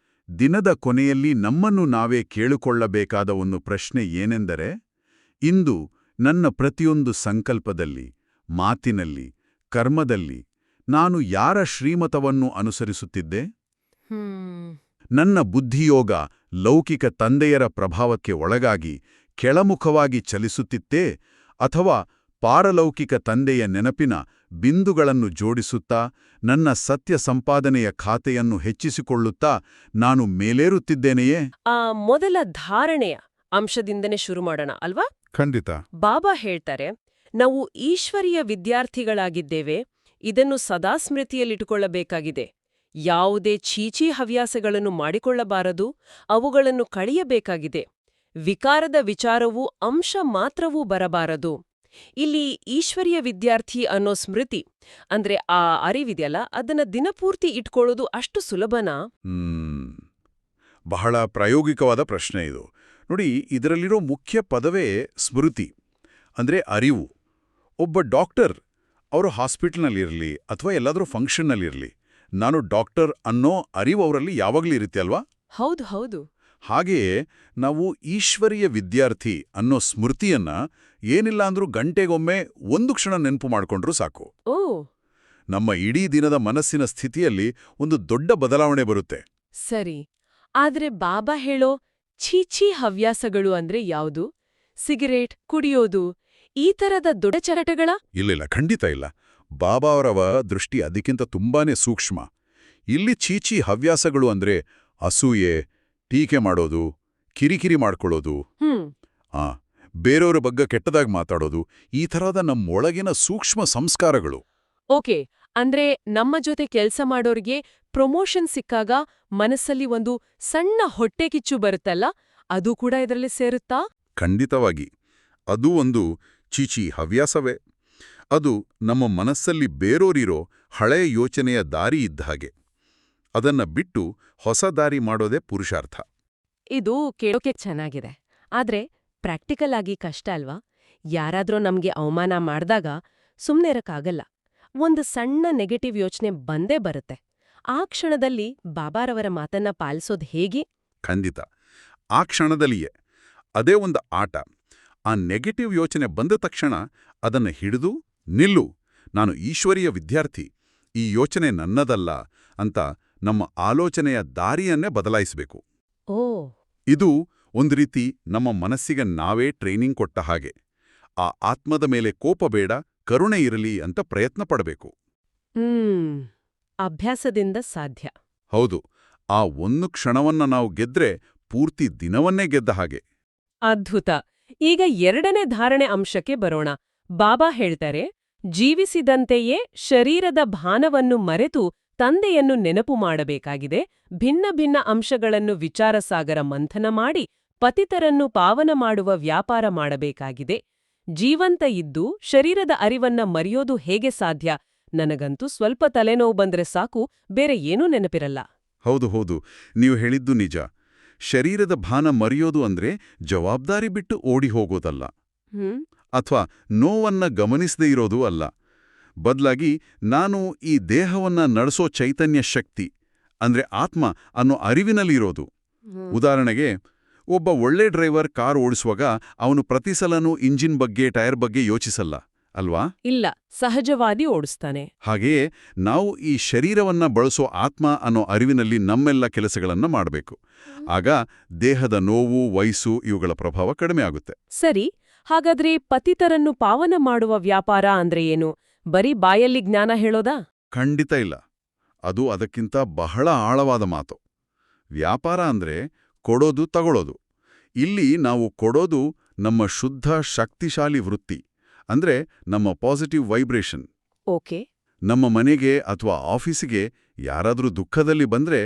ದಿನದ ಕೊನೆಯಲ್ಲಿ ನಮ್ಮನ್ನು ನಾವೇ ಕೇಳಿಕೊಳ್ಳಬೇಕಾದ ಒಂದು ಪ್ರಶ್ನೆ ಏನೆಂದರೆ, ಇಂದು ನನ್ನ ಪ್ರತಿಯೊಂದು ಸಂಕಲ್ಪದಲ್ಲಿ, ಮಾತಿನಲ್ಲಿ, ಕರ್ಮದಲ್ಲಿ ನಾನು ಯಾರ ಶ್ರೀಮತವನ್ನು ಅನುಸರಿಸುತ್ತಿದ್ದೆ? ನನ್ನ ಬುದ್ಧಿಯೋಗ ಲೌಕಿಕ ತಂದೆಯರ ಪ್ರಭಾವಕ್ಕೆ ಒಳಗಾಗಿ ಕೆಳಮುಖವಾಗಿ ಚಲಿಸುತ್ತಿತ್ತೇ, ಅಥವಾ ಪಾರಲೌಕಿಕ ತಂದೆಯ ನೆನಪಿನ ಬಿಂದುಗಳನ್ನು ಜೋಡಿಸುತ್ತಾ ನನ್ನ ಸತ್ಯ ಸಂಪಾದನೆಯ ಖಾತೆಯನ್ನು ಹೆಚ್ಚಿಸಿಕೊಳ್ಳುತ್ತಾ ನಾನು ಮೇಲೇರುತ್ತಿದ್ದೇನೆಯೇ? ಆ ಮೊದಲ ಧಾರಣೆಯ ಅಂಶದಿಂದನೇ ಶುರು ಮಾಡೋಣ ಅಲ್ವಾ? ಖಂಡಿತ. ಬಾಬಾ ಹೇಳ್ತಾರೆ, ನಾವು ಈಶ್ವರೀಯ ವಿದ್ಯಾರ್ಥಿಗಳಾಗಿದ್ದೇವೆ. ಇದನ್ನು ಸದಾ ಸ್ಮೃತಿಯಲ್ಲಿಟ್ಟುಕೊಳ್ಳಬೇಕಾಗಿದೆ. ಯಾವುದೇ ಛೀಚಿ ಹವ್ಯಾಸಗಳನ್ನು ಮಾಡಿಕೊಳ್ಳಬಾರದು, ಅವುಗಳನ್ನು ಕಳೆಯಬೇಕಾಗಿದೆ. ವಿಕಾರದ ವಿಚಾರವೂ ಅಂಶ ಮಾತ್ರವೂ ಬರಬಾರದು. ಇಲ್ಲಿ ಈಶ್ವರೀಯ ವಿದ್ಯಾರ್ಥಿ ಅನ್ನೋ ಸ್ಮೃತಿ ಅಂದ್ರೆ ಆ ಅರಿವಿದೆಯಲ್ಲ, ಅದನ್ನ ದಿನಪೂರ್ತಿ ಇಟ್ಕೊಳ್ಳೋದು ಅಷ್ಟು ಸುಲಭನಾ? ಬಹಳ ಪ್ರಾಯೋಗಿಕವಾದ ಪ್ರಶ್ನೆ ಇದು. ನೋಡಿ, ಇದರಲ್ಲಿರೋ ಮುಖ್ಯ ಪದವೇ ಸ್ಮೃತಿ, ಅಂದ್ರೆ ಅರಿವು. ಒಬ್ಬ ಡಾಕ್ಟರ್ ಅವರು ಹಾಸ್ಪಿಟಲ್ನಲ್ಲಿರಲಿ ಅಥವಾ ಎಲ್ಲಾದರೂ ಫಂಕ್ಷನ್ನಲ್ಲಿರಲಿ, ನಾನು ಡಾಕ್ಟರ್ ಅನ್ನೋ ಅರಿವು ಅವರಲ್ಲಿ ಯಾವಾಗಲೂ ಇರುತ್ತೆ ಅಲ್ವಾ? ಹೌದು ಹೌದು. ಹಾಗೆಯೇ ನಾವು ಈಶ್ವರೀಯ ವಿದ್ಯಾರ್ಥಿ ಅನ್ನೋ ಸ್ಮೃತಿಯನ್ನ ಏನಿಲ್ಲ ಅಂದ್ರೂ ಗಂಟೆಗೊಮ್ಮೆ ಒಂದು ಕ್ಷಣ ನೆನಪು ಮಾಡ್ಕೊಂಡ್ರೂ ಸಾಕು. ಓ ನಮ್ಮ ಇಡೀ ದಿನದ ಮನಸ್ಸಿನ ಸ್ಥಿತಿಯಲ್ಲಿ ಒಂದು ದೊಡ್ಡ ಬದಲಾವಣೆ ಬರುತ್ತೆ. ಸರಿ. ಆದ್ರೆ ಬಾಬಾ ಹೇಳೋ ಛೀ ಹವ್ಯಾಸಗಳು ಅಂದ್ರೆ ಯಾವುದು? ಸಿಗರೇಟ್, ಕುಡಿಯೋದು, ಈ ತರದ ದೊಡ್ಡ ಚಟಗಳ? ಇಲ್ಲಿಲ್ಲ, ಖಂಡಿತ ಇಲ್ಲ. ಬಾಬಾ ಅವರವ ದೃಷ್ಟಿ ಅದಕ್ಕಿಂತ ತುಂಬಾನೇ ಸೂಕ್ಷ್ಮ. ಇಲ್ಲಿ ಚೀಚಿ ಹವ್ಯಾಸಗಳು ಅಂದ್ರೆ ಅಸೂಯೆ, ಟೀಕೆ ಮಾಡೋದು, ಕಿರಿಕಿರಿ ಮಾಡ್ಕೊಳ್ಳೋದು, ಬೇರೆಯವರ ಬಗ್ಗೆ ಕೆಟ್ಟದಾಗಿ ಮಾತಾಡೋದು, ಈ ಥರದ ನಮ್ಮೊಳಗಿನ ಸೂಕ್ಷ್ಮ ಸಂಸ್ಕಾರಗಳು. ಓಕೆ, ಅಂದ್ರೆ ನಮ್ಮ ಜೊತೆ ಕೆಲ್ಸ ಮಾಡೋರ್ಗೆ ಪ್ರಮೋಷನ್ ಸಿಕ್ಕಾಗ ಮನಸ್ಸಲ್ಲಿ ಒಂದು ಸಣ್ಣ ಹೊಟ್ಟೆಕಿಚ್ಚು ಬರುತ್ತಲ್ಲ, ಅದು ಕೂಡ ಇದರಲ್ಲಿ ಸೇರುತ್ತಾ? ಖಂಡಿತವಾಗಿ. ಅದು ಒಂದು ಚೀಚಿ ಹವ್ಯಾಸವೇ. ಅದು ನಮ್ಮ ಮನಸ್ಸಲ್ಲಿ ಬೇರೋರಿರೋ ಹಳೆಯ ಯೋಚನೆಯ ದಾರಿ ಇದ್ದ ಹಾಗೆ. ಅದನ್ನ ಬಿಟ್ಟು ಹೊಸ ದಾರಿ ಮಾಡೋದೇ ಪುರುಷಾರ್ಥ. ಇದು ಕೇಳೋಕೆ ಚೆನ್ನಾಗಿದೆ. ಆದ್ರೆ ಪ್ರಾಕ್ಟಿಕಲ್ ಆಗಿ ಕಷ್ಟ ಅಲ್ವಾ? ಯಾರಾದ್ರೂ ನಮ್ಗೆ ಅವಮಾನ ಮಾಡ್ದಾಗ ಸುಮ್ನೆ ಇರಕ್ಕಾಗಲ್ಲ. ಒಂದು ಸಣ್ಣ ನೆಗೆಟಿವ್ ಯೋಚನೆ ಬಂದೇ ಬರುತ್ತೆ. ಆ ಕ್ಷಣದಲ್ಲಿ ಬಾಬಾರವರ ಮಾತನ್ನ ಪಾಲಿಸೋದು ಹೇಗೆ? ಖಂಡಿತ. ಆ ಕ್ಷಣದಲ್ಲಿಯೇ. ಅದೇ ಒಂದು ಆಟ. ಆ ನೆಗೆಟಿವ್ ಯೋಚನೆ ಬಂದ ತಕ್ಷಣ ಅದನ್ನ ಹಿಡಿದು ನಿಲ್ಲು, ನಾನು ಈಶ್ವರೀಯ ವಿದ್ಯಾರ್ಥಿ, ಈ ಯೋಚನೆ ನನ್ನದಲ್ಲ ಅಂತ ನಮ್ಮ ಆಲೋಚನೆಯ ದಾರಿಯನ್ನೇ ಬದಲಾಯಿಸಬೇಕು. ಓ ಇದು ಒಂದು ರೀತಿ ನಮ್ಮ ಮನಸ್ಸಿಗೆ ನಾವೇ ಟ್ರೈನಿಂಗ್ ಕೊಟ್ಟ ಹಾಗೆ. ಆ ಆತ್ಮದ ಮೇಲೆ ಕೋಪ ಬೇಡ, ಕರುಣೆ ಇರಲಿ ಅಂತ ಪ್ರಯತ್ನ ಪಡಬೇಕು. ಅಭ್ಯಾಸದಿಂದ ಸಾಧ್ಯ. ಹೌದು. ಆ ಒಂದು ಕ್ಷಣವನ್ನ ನಾವು ಗೆದ್ರೆ ಪೂರ್ತಿ ದಿನವನ್ನೇ ಗೆದ್ದ ಹಾಗೆ. ಅದ್ಭುತ. ಈಗ ಎರಡನೇ ಧಾರಣೆ ಅಂಶಕ್ಕೆ ಬರೋಣ. ಬಾಬಾ ಹೇಳ್ತಾರೆ, ಜೀವಿಸಿದಂತೆಯೇ ಶರೀರದ ಭಾನವನ್ನು ಮರೆತು ತಂದೆಯನ್ನು ನೆನಪು ಮಾಡಬೇಕಾಗಿದೆ. ಭಿನ್ನ ಭಿನ್ನ ಅಂಶಗಳನ್ನು ವಿಚಾರಸಾಗರ ಮಂಥನ ಮಾಡಿ ಪತಿತರನ್ನು ಪಾವನ ಮಾಡುವ ವ್ಯಾಪಾರ ಮಾಡಬೇಕಾಗಿದೆ. ಜೀವಂತ ಇದ್ದು ಶರೀರದ ಅರಿವನ್ನ ಮರೆಯೋದು ಹೇಗೆ ಸಾಧ್ಯ? ನನಗಂತೂ ಸ್ವಲ್ಪ ತಲೆನೋವು ಬಂದ್ರೆ ಸಾಕು, ಬೇರೆ ಏನೂ ನೆನಪಿರಲ್ಲ. ಹೌದು, ನೀವು ಹೇಳಿದ್ದು ನಿಜ. ಶರೀರದ ಭಾನ ಮರೆಯೋದು ಅಂದ್ರೆ ಜವಾಬ್ದಾರಿ ಬಿಟ್ಟು ಓಡಿ ಹೋಗೋದಲ್ಲ, ಅಥವಾ ನೋವನ್ನ ಗಮನಿಸದೇ ಇರೋದೂ ಅಲ್ಲ. ಬದಲಾಗಿ ನಾನು ಈ ದೇಹವನ್ನ ನಡೆಸೋ ಚೈತನ್ಯ ಶಕ್ತಿ ಅಂದ್ರೆ ಆತ್ಮ ಅನ್ನೋ ಅರಿವಿನಲ್ಲಿರೋದು. ಉದಾಹರಣೆಗೆ, ಒಬ್ಬ ಒಳ್ಳೆ ಡ್ರೈವರ್ ಕಾರ್ ಓಡಿಸುವಾಗ ಅವನು ಪ್ರತಿ ಸಲನೂ ಇಂಜಿನ್ ಬಗ್ಗೆ, ಟೈರ್ ಬಗ್ಗೆ ಯೋಚಿಸಲ್ಲ ಅಲ್ವಾ? ಇಲ್ಲ, ಸಹಜವಾದಿ ಓಡಿಸ್ತಾನೆ. ಹಾಗೆಯೇ ನಾವು ಈ ಶರೀರವನ್ನ ಬಳಸೋ ಆತ್ಮ ಅನ್ನೋ ಅರಿವಿನಲ್ಲಿ ನಮ್ಮೆಲ್ಲ ಕೆಲಸಗಳನ್ನ ಮಾಡಬೇಕು. ಆಗ ದೇಹದ ನೋವು, ವಯಸ್ಸು ಇವುಗಳ ಪ್ರಭಾವ ಕಡಿಮೆ ಆಗುತ್ತೆ. ಸರಿ, ಹಾಗಾದ್ರೆ ಪತಿತರನ್ನು ಪಾವನ ಮಾಡುವ ವ್ಯಾಪಾರ ಅಂದ್ರೆ ಏನು? ಬರೀ ಬಾಯಲ್ಲಿ ಜ್ಞಾನ ಹೇಳೋದಾ? ಖಂಡಿತ ಇಲ್ಲ. ಅದು ಅದಕ್ಕಿಂತ ಬಹಳ ಆಳವಾದ ಮಾತು. ವ್ಯಾಪಾರ ಅಂದ್ರೆ ಕೊಡೋದು ತಗೊಳ್ಳೋದು. ಇಲ್ಲಿ ನಾವು ಕೊಡೋದು ನಮ್ಮ ಶುದ್ಧ ಶಕ್ತಿಶಾಲಿ ವೃತ್ತಿ, ಅಂದ್ರೆ ನಮ್ಮ ಪಾಸಿಟಿವ್ ವೈಬ್ರೇಷನ್. ಓಕೆ. ನಮ್ಮ ಮನೆಗೆ ಅಥವಾ ಆಫೀಸಿಗೆ ಯಾರಾದ್ರೂ ದುಃಖದಲ್ಲಿ ಬಂದ್ರೆ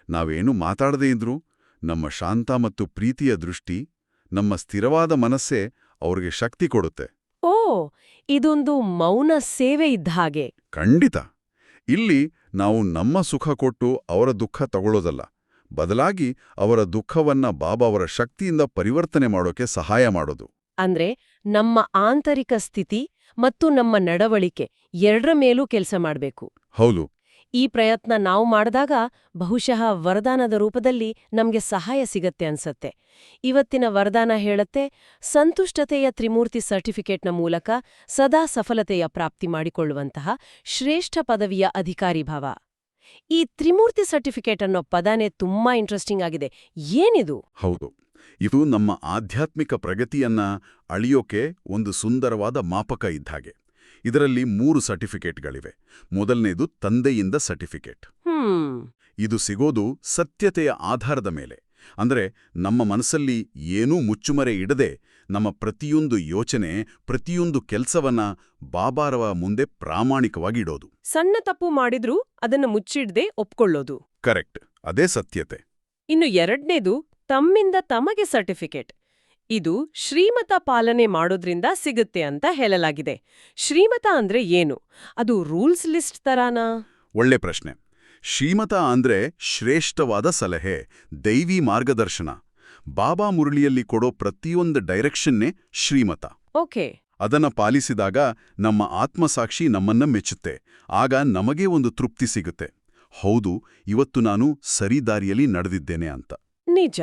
ನಾವೇನು ಮಾತಾಡದೇ ಇದ್ರೂ ನಮ್ಮ ಶಾಂತ ಮತ್ತು ಪ್ರೀತಿಯ ದೃಷ್ಟಿ, ನಮ್ಮ ಸ್ಥಿರವಾದ ಮನಸ್ಸೇ ಅವ್ರಿಗೆ ಶಕ್ತಿ ಕೊಡುತ್ತೆ. ಓ, ಇದೊಂದು ಮೌನ ಸೇವೆ ಇದ್ದ ಹಾಗೆ. ಖಂಡಿತ. ಇಲ್ಲಿ ನಾವು ನಮ್ಮ ಸುಖ ಕೊಟ್ಟು ಅವರ ದುಃಖ ತಗೊಳ್ಳೋದಲ್ಲ, ಬದಲಾಗಿ ಅವರ ದುಃಖವನ್ನ ಬಾಬಾ ಅವರ ಶಕ್ತಿಯಿಂದ ಪರಿವರ್ತನೆ ಮಾಡೋಕೆ ಸಹಾಯ ಮಾಡೋದು. ಅಂದ್ರೆ ನಮ್ಮ ಆಂತರಿಕ ಸ್ಥಿತಿ ಮತ್ತು ನಮ್ಮ ನಡವಳಿಕೆ ಎರಡರ ಮೇಲೂ ಕೆಲಸ ಮಾಡ್ಬೇಕು. ಹೌದು. ಈ ಪ್ರಯತ್ನ ನಾವು ಮಾಡಿದಾಗ ಬಹುಶಃ ವರದಾನದ ರೂಪದಲ್ಲಿ ನಮ್ಗೆ ಸಹಾಯ ಸಿಗತ್ತೆ ಅನ್ಸತ್ತೆ. ಇವತ್ತಿನ ವರದಾನ ಹೇಳತ್ತೆ, ಸಂತುಷ್ಟತೆಯ ತ್ರಿಮೂರ್ತಿ ಸರ್ಟಿಫಿಕೇಟ್ನ ಮೂಲಕ ಸದಾ ಸಫಲತೆಯ ಪ್ರಾಪ್ತಿ ಮಾಡಿಕೊಳ್ಳುವಂತಹ ಶ್ರೇಷ್ಠ ಪದವಿಯ ಅಧಿಕಾರಿ ಭಾವ. ಈ ತ್ರಿಮೂರ್ತಿ ಸರ್ಟಿಫಿಕೇಟ್ ಅನ್ನೋ ಪದನೇ ತುಂಬಾ ಇಂಟ್ರೆಸ್ಟಿಂಗ್ ಆಗಿದೆ. ಏನಿದು? ಹೌದು, ಇದು ನಮ್ಮ ಆಧ್ಯಾತ್ಮಿಕ ಪ್ರಗತಿಯನ್ನ ಅಳಿಯೋಕೆ ಒಂದು ಸುಂದರವಾದ ಮಾಪಕ ಇದ್ದಾಗೆ. ಇದರಲ್ಲಿ 3 ಸರ್ಟಿಫಿಕೇಟ್ಗಳಿವೆ. ಮೊದಲನೇದು ತಂದೆಯಿಂದ ಸರ್ಟಿಫಿಕೇಟ್. ಇದು ಸಿಗೋದು ಸತ್ಯತೆಯ ಆಧಾರದ ಮೇಲೆ. ಅಂದ್ರೆ ನಮ್ಮ ಮನಸ್ಸಲ್ಲಿ ಏನೂ ಮುಚ್ಚುಮರೆ ಇಡದೆ ನಮ್ಮ ಪ್ರತಿಯೊಂದು ಯೋಚನೆ, ಪ್ರತಿಯೊಂದು ಕೆಲ್ಸವನ್ನ ಬಾಬಾರವ ಮುಂದೆ ಪ್ರಾಮಾಣಿಕವಾಗಿ ಇಡೋದು. ಸಣ್ಣ ತಪ್ಪು ಮಾಡಿದ್ರೂ ಅದನ್ನು ಮುಚ್ಚಿಡದೆ ಒಪ್ಕೊಳ್ಳೋದು. ಕರೆಕ್ಟ್, ಅದೇ ಸತ್ಯತೆ. ಇನ್ನು ಎರಡನೇದು ತಮ್ಮಿಂದ ತಮಗೆ ಸರ್ಟಿಫಿಕೇಟ್. ಇದು ಶ್ರೀಮತ ಪಾಲನೆ ಮಾಡೋದ್ರಿಂದ ಸಿಗುತ್ತೆ ಅಂತ ಹೇಳಲಾಗಿದೆ. ಶ್ರೀಮತ ಅಂದ್ರೆ ಏನು? ಅದು ರೂಲ್ಸ್ ಲಿಸ್ಟ್ ತರಾನಾ? ಒಳ್ಳೆ ಪ್ರಶ್ನೆ. ಶ್ರೀಮತ ಅಂದ್ರೆ ಶ್ರೇಷ್ಠವಾದ ಸಲಹೆ, ದೈವಿ ಮಾರ್ಗದರ್ಶನ. ಬಾಬಾ ಮುರಳಿಯಲ್ಲಿ ಕೊಡೋ ಪ್ರತಿಯೊಂದು ಡೈರೆಕ್ಷನ್ನೇ ಶ್ರೀಮತ. ಓಕೆ. ಅದನ್ನ ಪಾಲಿಸಿದಾಗ ನಮ್ಮ ಆತ್ಮಸಾಕ್ಷಿ ನಮ್ಮನ್ನ ಮೆಚ್ಚುತ್ತೆ. ಆಗ ನಮಗೇ ಒಂದು ತೃಪ್ತಿ ಸಿಗುತ್ತೆ. ಹೌದು, ಇವತ್ತು ನಾನು ಸರಿ ದಾರಿಯಲ್ಲಿ ನಡೆದಿದ್ದೇನೆ ಅಂತ. ನಿಜ.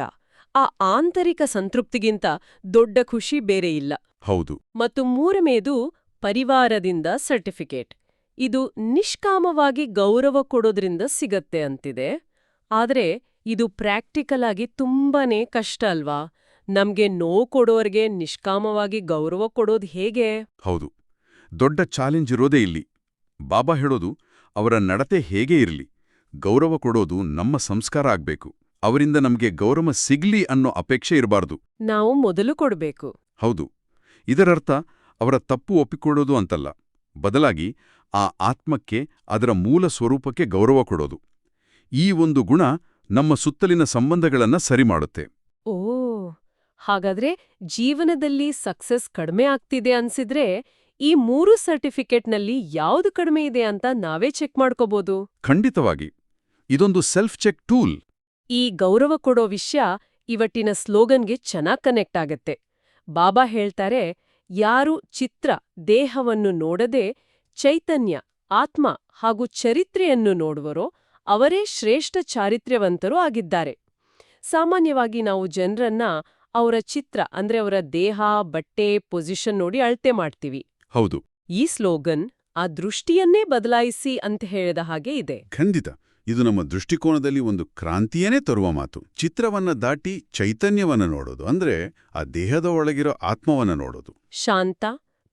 ಆ ಆಂತರಿಕ ಸಂತೃಪ್ತಿಗಿಂತ ದೊಡ್ಡ ಖುಷಿ ಬೇರೆ ಇಲ್ಲ. ಹೌದು. ಮತ್ತು ಮೂರನೇದು ಪರಿವಾರದಿಂದ ಸರ್ಟಿಫಿಕೇಟ್. ಇದು ನಿಷ್ಕಾಮವಾಗಿ ಗೌರವ ಕೊಡೋದ್ರಿಂದ ಸಿಗತ್ತೆ ಅಂತಿದೆ. ಆದ್ರೆ ಇದು ಪ್ರಾಕ್ಟಿಕಲ್ ಆಗಿ ತುಂಬಾನೇ ಕಷ್ಟ ಅಲ್ವಾ? ನಮ್ಗೆ ನೋವು ಕೊಡೋರ್ಗೆ ನಿಷ್ಕಾಮವಾಗಿ ಗೌರವ ಕೊಡೋದು ಹೇಗೆ? ಹೌದು, ದೊಡ್ಡ ಚಾಲೆಂಜ್ ಇರೋದೇ ಇಲ್ಲಿ. ಬಾಬಾ ಹೇಳೋದು, ಅವರ ನಡತೆ ಹೇಗೇ ಇರಲಿ, ಗೌರವ ಕೊಡೋದು ನಮ್ಮ ಸಂಸ್ಕಾರ ಆಗ್ಬೇಕು. ಅವರಿಂದ ನಮ್ಗೆ ಗೌರವ ಸಿಗ್ಲಿ ಅನ್ನೋ ಅಪೇಕ್ಷೆ ಇರಬಾರ್ದು. ನಾವು ಮೊದಲು ಕೊಡ್ಬೇಕು. ಹೌದು, ಇದರರ್ಥ ಅವರ ತಪ್ಪು ಒಪ್ಪಿಕೊಳ್ಳೋದು ಅಂತಲ್ಲ. ಬದಲಾಗಿ ಆ ಆತ್ಮಕ್ಕೆ, ಅದರ ಮೂಲ ಸ್ವರೂಪಕ್ಕೆ ಗೌರವ ಕೊಡೋದು. ಈ ಒಂದು ಗುಣ ನಮ್ಮ ಸುತ್ತಲಿನ ಸಂಬಂಧಗಳನ್ನ ಸರಿ ಮಾಡುತ್ತೆ. ಓ, ಹಾಗಾದ್ರೆ ಜೀವನದಲ್ಲಿ ಸಕ್ಸಸ್ ಕಡಿಮೆ ಆಗ್ತಿದೆ ಅನ್ಸಿದ್ರೆ ಈ 3 ಸರ್ಟಿಫಿಕೇಟ್ನಲ್ಲಿ ಯಾವುದು ಕಡಿಮೆ ಇದೆ ಅಂತ ನಾವೇ ಚೆಕ್ ಮಾಡ್ಕೋಬೋದು. ಖಂಡಿತವಾಗಿ ಇದೊಂದು ಸೆಲ್ಫ್ ಚೆಕ್ ಟೂಲ್. ಈ ಗೌರವ ಕೊಡೋ ವಿಷಯ ಇವತ್ತಿನ ಸ್ಲೋಗನ್ಗೆ ಚೆನ್ನಾಗ್ ಕನೆಕ್ಟ್ ಆಗತ್ತೆ. ಬಾಬಾ ಹೇಳ್ತಾರೆ, ಯಾರು ಚಿತ್ರ ದೇಹವನ್ನು ನೋಡದೆ ಚೈತನ್ಯ, ಆತ್ಮ ಹಾಗೂ ಚರಿತ್ರೆಯನ್ನು ನೋಡುವರೋ ಅವರೇ ಶ್ರೇಷ್ಠ ಚಾರಿತ್ರ್ಯವಂತರೂ ಆಗಿದ್ದಾರೆ. ಸಾಮಾನ್ಯವಾಗಿ ನಾವು ಜನರನ್ನ ಅವರ ಚಿತ್ರ ಅಂದ್ರೆ ಅವರ ದೇಹ, ಬಟ್ಟೆ, ಪೊಸಿಷನ್ ನೋಡಿ ಅಳತೆ ಮಾಡ್ತೀವಿ. ಹೌದು, ಈ ಸ್ಲೋಗನ್ ಆ ದೃಷ್ಟಿಯನ್ನೇ ಬದಲಾಯಿಸಿ ಅಂತ ಹೇಳಿದ ಹಾಗೆ ಇದೆ. ಖಂಡಿತ. ಇದು ನಮ್ಮ ದೃಷ್ಟಿಕೋನದಲ್ಲಿ ಒಂದು ಕ್ರಾಂತಿಯೇ ತರುವ ಮಾತು. ಚಿತ್ರವನ್ನ ದಾಟಿ ಚೈತನ್ಯವನ್ನ ನೋಡೋದು ಅಂದ್ರೆ ಆ ದೇಹದ ಒಳಗಿರೋ ಆತ್ಮವನ್ನ ನೋಡೋದು. ಶಾಂತ,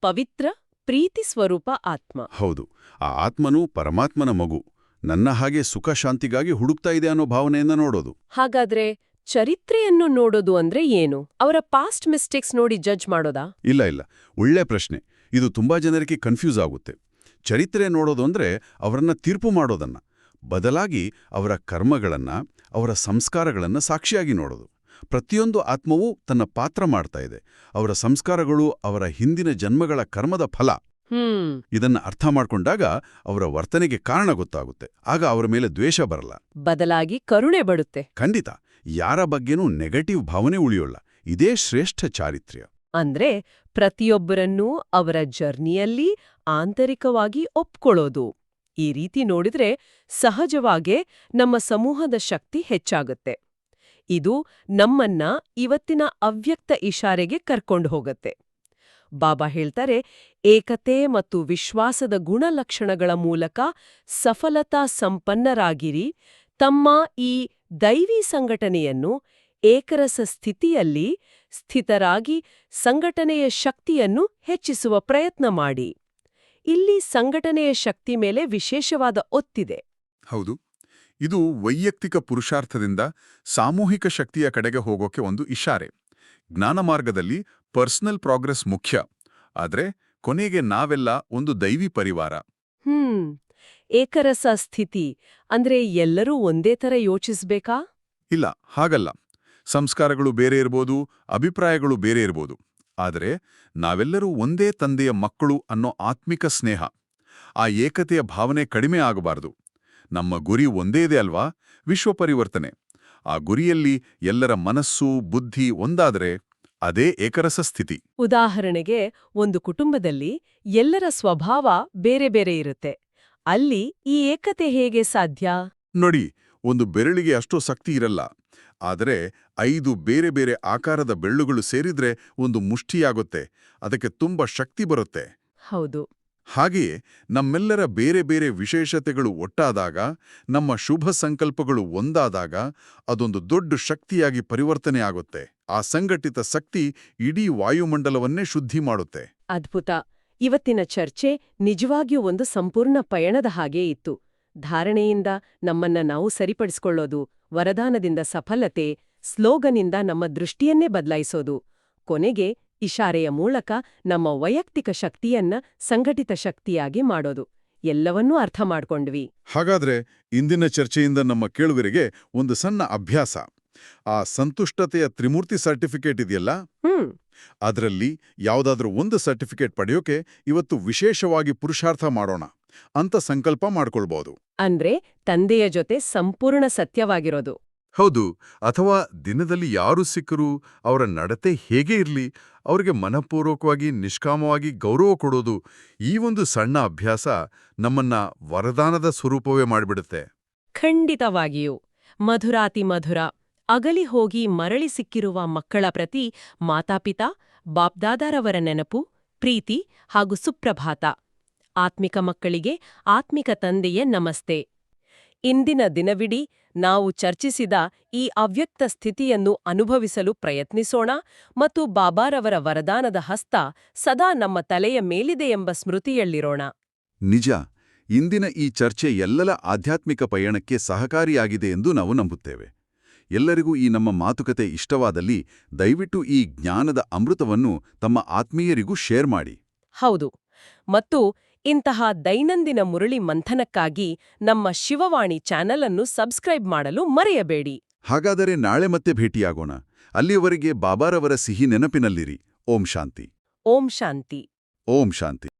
ಪವಿತ್ರ, ಪ್ರೀತಿ ಸ್ವರೂಪ ಆತ್ಮ. ಹೌದು, ಆ ಆತ್ಮನೂ ಪರಮಾತ್ಮನ ಮಗು, ನನ್ನ ಹಾಗೆ ಸುಖ ಶಾಂತಿಗಾಗಿ ಹುಡುಕ್ತಾ ಇದೆ ಅನ್ನೋ ಭಾವನೆಯನ್ನ ನೋಡೋದು. ಹಾಗಾದ್ರೆ ಚರಿತ್ರೆಯನ್ನು ನೋಡೋದು ಅಂದ್ರೆ ಏನು? ಅವರ ಪಾಸ್ಟ್ ಮಿಸ್ಟೇಕ್ಸ್ ನೋಡಿ ಜಡ್ಜ್ ಮಾಡೋದಾ? ಇಲ್ಲ ಇಲ್ಲ, ಒಳ್ಳೆ ಪ್ರಶ್ನೆ. ಇದು ತುಂಬಾ ಜನರಿಗೆ ಕನ್ಫ್ಯೂಸ್ ಆಗುತ್ತೆ. ಚರಿತ್ರೆ ನೋಡೋದು ಅಂದ್ರೆ ಅವರನ್ನ ತೀರ್ಪು ಮಾಡೋದನ್ನ, ಬದಲಾಗಿ ಅವರ ಕರ್ಮಗಳನ್ನ, ಅವರ ಸಂಸ್ಕಾರಗಳನ್ನ ಸಾಕ್ಷಿಯಾಗಿ ನೋಡೋದು. ಪ್ರತಿಯೊಂದು ಆತ್ಮವೂ ತನ್ನ ಪಾತ್ರ ಮಾಡ್ತಾ ಇದೆ. ಅವರ ಸಂಸ್ಕಾರಗಳು ಅವರ ಹಿಂದಿನ ಜನ್ಮಗಳ ಕರ್ಮದ ಫಲ. ಇದನ್ನ ಅರ್ಥ ಮಾಡ್ಕೊಂಡಾಗ ಅವರ ವರ್ತನೆಗೆ ಕಾರಣ ಗೊತ್ತಾಗುತ್ತೆ. ಆಗ ಅವರ ಮೇಲೆ ದ್ವೇಷ ಬರಲ್ಲ, ಬದಲಾಗಿ ಕರುಣೆ ಬಡುತ್ತೆ. ಖಂಡಿತ. ಯಾರ ಬಗ್ಗೆನೂ ನೆಗೆಟಿವ್ ಭಾವನೆ ಉಳಿಯೋಲ್ಲ. ಇದೇ ಶ್ರೇಷ್ಠ ಚಾರಿತ್ರ್ಯ. ಅಂದ್ರೆ ಪ್ರತಿಯೊಬ್ಬರನ್ನೂ ಅವರ ಜರ್ನಿಯಲ್ಲಿ ಆಂತರಿಕವಾಗಿ ಒಪ್ಕೊಳ್ಳೋದು. ಈ ರೀತಿ ನೋಡಿದ್ರೆ ಸಹಜವಾಗೇ ನಮ್ಮ ಸಮೂಹದ ಶಕ್ತಿ ಹೆಚ್ಚಾಗುತ್ತೆ. ಇದು ನಮ್ಮನ್ನ ಇವತ್ತಿನ ಅವ್ಯಕ್ತ ಇಶಾರೆಗೆ ಕರ್ಕೊಂಡು ಹೋಗತ್ತೆ. ಬಾಬಾ ಹೇಳ್ತಾರೆ, ಏಕತೆ ಮತ್ತು ವಿಶ್ವಾಸದ ಗುಣಲಕ್ಷಣಗಳ ಮೂಲಕ ಸಫಲತಾ ಸಂಪನ್ನರಾಗಿರಿ. ತಮ್ಮ ಈ ದೈವಿ ಸಂಘಟನೆಯನ್ನು ಏಕರಸ ಸ್ಥಿತಿಯಲ್ಲಿ ಸ್ಥಿತರಾಗಿ ಸಂಘಟನೆಯ ಶಕ್ತಿಯನ್ನು ಹೆಚ್ಚಿಸುವ ಪ್ರಯತ್ನ ಮಾಡಿ. ಇಲ್ಲಿ ಸಂಘಟನೆಯ ಶಕ್ತಿ ಮೇಲೆ ವಿಶೇಷವಾದ ಒತ್ತಿದೆ. ಹೌದು, ಇದು ವೈಯಕ್ತಿಕ ಪುರುಷಾರ್ಥದಿಂದ ಸಾಮೂಹಿಕ ಶಕ್ತಿಯ ಕಡೆಗೆ ಹೋಗೋಕೆ ಒಂದು ಇಶಾರೆ. ಜ್ಞಾನ ಮಾರ್ಗದಲ್ಲಿ ಪರ್ಸನಲ್ ಪ್ರೋಗ್ರೆಸ್ ಮುಖ್ಯ, ಆದ್ರೆ ಕೊನೆಗೆ ನಾವೆಲ್ಲ ಒಂದು ದೈವಿ ಪರಿವಾರ. ಏಕರಸ ಸ್ಥಿತಿ ಅಂದ್ರೆ ಎಲ್ಲರೂ ಒಂದೇ ತರ ಯೋಚಿಸ್ಬೇಕಾ? ಇಲ್ಲ, ಹಾಗಲ್ಲ. ಸಂಸ್ಕಾರಗಳು ಬೇರೆ ಇರ್ಬೋದು, ಅಭಿಪ್ರಾಯಗಳು ಬೇರೆ ಇರ್ಬೋದು. ಆದರೆ ನಾವೆಲ್ಲರೂ ಒಂದೇ ತಂದೆಯ ಮಕ್ಕಳು ಅನ್ನೋ ಆತ್ಮಿಕ ಸ್ನೇಹ, ಆ ಏಕತೆಯ ಭಾವನೆ ಕಡಿಮೆ ಆಗಬಾರದು. ನಮ್ಮ ಗುರಿ ಒಂದೇ ಇದೆ ಅಲ್ವಾ? ವಿಶ್ವ ಪರಿವರ್ತನೆ. ಆ ಗುರಿಯಲ್ಲಿ ಎಲ್ಲರ ಮನಸ್ಸು, ಬುದ್ಧಿ ಒಂದಾದರೆ ಅದೇ ಏಕರಸ ಸ್ಥಿತಿ. ಉದಾಹರಣೆಗೆ, ಒಂದು ಕುಟುಂಬದಲ್ಲಿ ಎಲ್ಲರ ಸ್ವಭಾವ ಬೇರೆ ಬೇರೆ ಇರುತ್ತೆ. ಅಲ್ಲಿ ಈ ಏಕತೆ ಹೇಗೆ ಸಾಧ್ಯ? ನೋಡಿ, ಒಂದು ಬೆರಳಿಗೆ ಅಷ್ಟೋ ಶಕ್ತಿ ಇರಲ್ಲ. ಆದರೆ 5 ಬೇರೆ ಬೇರೆ ಆಕಾರದ ಬೆಳ್ಳುಗಳು ಸೇರಿದ್ರೆ ಒಂದು ಮುಷ್ಟಿಯಾಗುತ್ತೆ. ಅದಕ್ಕೆ ತುಂಬ ಶಕ್ತಿ ಬರುತ್ತೆ. ಹೌದು. ಹಾಗೆಯೇ ನಮ್ಮೆಲ್ಲರ ಬೇರೆ ಬೇರೆ ವಿಶೇಷತೆಗಳು ಒಟ್ಟಾದಾಗ, ನಮ್ಮ ಶುಭ ಸಂಕಲ್ಪಗಳು ಒಂದಾದಾಗ ಅದೊಂದು ದೊಡ್ಡ ಶಕ್ತಿಯಾಗಿ ಪರಿವರ್ತನೆ ಆಗುತ್ತೆ. ಆ ಸಂಘಟಿತ ಶಕ್ತಿ ಇಡೀ ವಾಯುಮಂಡಲವನ್ನೇ ಶುದ್ಧಿ ಮಾಡುತ್ತೆ. ಅದ್ಭುತ. ಇವತ್ತಿನ ಚರ್ಚೆ ನಿಜವಾಗಿಯೂ ಒಂದು ಸಂಪೂರ್ಣ ಪಯಣದ ಹಾಗೇ ಇತ್ತು. ಧಾರಣೆಯಿಂದ ನಮ್ಮನ್ನ ನಾವು ಸರಿಪಡಿಸಿಕೊಳ್ಳೋದು, ವರದಾನದಿಂದ ಸಫಲತೆ, ಸ್ಲೋಗನಿಂದ ನಮ್ಮ ದೃಷ್ಟಿಯನ್ನೇ ಬದಲಾಯಿಸೋದು, ಕೊನೆಗೆ ಇಶಾರೆಯ ಮೂಲಕ ನಮ್ಮ ವೈಯಕ್ತಿಕ ಶಕ್ತಿಯನ್ನ ಸಂಘಟಿತ ಶಕ್ತಿಯಾಗಿ ಮಾಡೋದು. ಎಲ್ಲವನ್ನೂ ಅರ್ಥ ಮಾಡ್ಕೊಂಡ್ವಿ. ಹಾಗಾದ್ರೆ ಇಂದಿನ ಚರ್ಚೆಯಿಂದ ನಮ್ಮ ಕೇಳುಗರಿಗೆ ಒಂದು ಸಣ್ಣ ಅಭ್ಯಾಸ. ಆ ಸಂತುಷ್ಟತೆಯ ತ್ರಿಮೂರ್ತಿ ಸರ್ಟಿಫಿಕೇಟ್ ಇದೆಯಲ್ಲ, ಅದರಲ್ಲಿ ಯಾವುದಾದ್ರೂ ಒಂದು ಸರ್ಟಿಫಿಕೇಟ್ ಪಡೆಯೋಕೆ ಇವತ್ತು ವಿಶೇಷವಾಗಿ ಪುರುಷಾರ್ಥ ಮಾಡೋಣ ಅಂತ ಸಂಕಲ್ಪ ಮಾಡ್ಕೊಳ್ಬೋದು. ಅಂದ್ರೆ ತಂದೆಯ ಜೊತೆ ಸಂಪೂರ್ಣ ಸತ್ಯವಾಗಿರೋದು. ಹೌದು. ಅಥವಾ ದಿನದಲ್ಲಿ ಯಾರು ಸಿಕ್ಕರೂ ಅವರ ನಡತೆ ಹೇಗೆ ಇರಲಿ, ಅವರಿಗೆ ಮನಪೂರ್ವಕವಾಗಿ ನಿಷ್ಕಾಮವಾಗಿ ಗೌರವ ಕೊಡೋದು. ಈ ಒಂದು ಸಣ್ಣ ಅಭ್ಯಾಸ ನಮ್ಮನ್ನ ವರದಾನದ ಸ್ವರೂಪವೇ ಮಾಡಿಬಿಡುತ್ತೆ. ಖಂಡಿತವಾಗಿಯೂ. ಮಧುರಾತಿ ಮಧುರ. ಅಗಲಿ ಹೋಗಿ ಮರಳಿ ಸಿಕ್ಕಿರುವ ಮಕ್ಕಳ ಪ್ರತಿ ಮಾತಾಪಿತಾ ಬಾಪ್ದಾದಾರವರ ನೆನಪು, ಪ್ರೀತಿ ಹಾಗೂ ಸುಪ್ರಭಾತ. ಆತ್ಮಿಕ ಮಕ್ಕಳಿಗೆ ಆತ್ಮಿಕ ತಂದೆಯ ನಮಸ್ತೆ. ಇಂದಿನ ದಿನವಿಡೀ ನಾವು ಚರ್ಚಿಸಿದ ಈ ಅವ್ಯಕ್ತ ಸ್ಥಿತಿಯನ್ನು ಅನುಭವಿಸಲು ಪ್ರಯತ್ನಿಸೋಣ ಮತ್ತು ಬಾಬಾರವರ ವರದಾನದ ಹಸ್ತ ಸದಾ ನಮ್ಮ ತಲೆಯ ಮೇಲಿದೆಯೆಂಬ ಸ್ಮೃತಿಯಲ್ಲಿರೋಣ. ನಿಜ, ಇಂದಿನ ಈ ಚರ್ಚೆ ಎಲ್ಲರ ಆಧ್ಯಾತ್ಮಿಕ ಪಯಣಕ್ಕೆ ಸಹಕಾರಿಯಾಗಿದೆ ಎಂದು ನಾವು ನಂಬುತ್ತೇವೆ. ಎಲ್ಲರಿಗೂ ಈ ನಮ್ಮ ಮಾತುಕತೆ ಇಷ್ಟವಾದಲ್ಲಿ ದಯವಿಟ್ಟು ಈ ಜ್ಞಾನದ ಅಮೃತವನ್ನು ತಮ್ಮ ಆತ್ಮೀಯರಿಗೂ ಶೇರ್ ಮಾಡಿ. ಹೌದು, ಮತ್ತು ಇಂತಹ ದೈನಂದಿನ ಮುರಳಿ ಮಂಥನಕ್ಕಾಗಿ ನಮ್ಮ ಶಿವವಾಣಿ ಚಾನೆಲ್ ಅನ್ನು ಸಬ್ಸ್ಕ್ರೈಬ್ ಮಾಡಲು ಮರೆಯಬೇಡಿ. ಹಾಗಾದರೆ ನಾಳೆ ಮತ್ತೆ ಭೇಟಿಯಾಗೋಣ. ಅಲ್ಲಿಯವರೆಗೆ ಬಾಬಾರವರ ಸಿಹಿ ನೆನಪಿನಲ್ಲಿರಿ. ಓಂ ಶಾಂತಿ. ಓಂ ಶಾಂತಿ. ಓಂ ಶಾಂತಿ.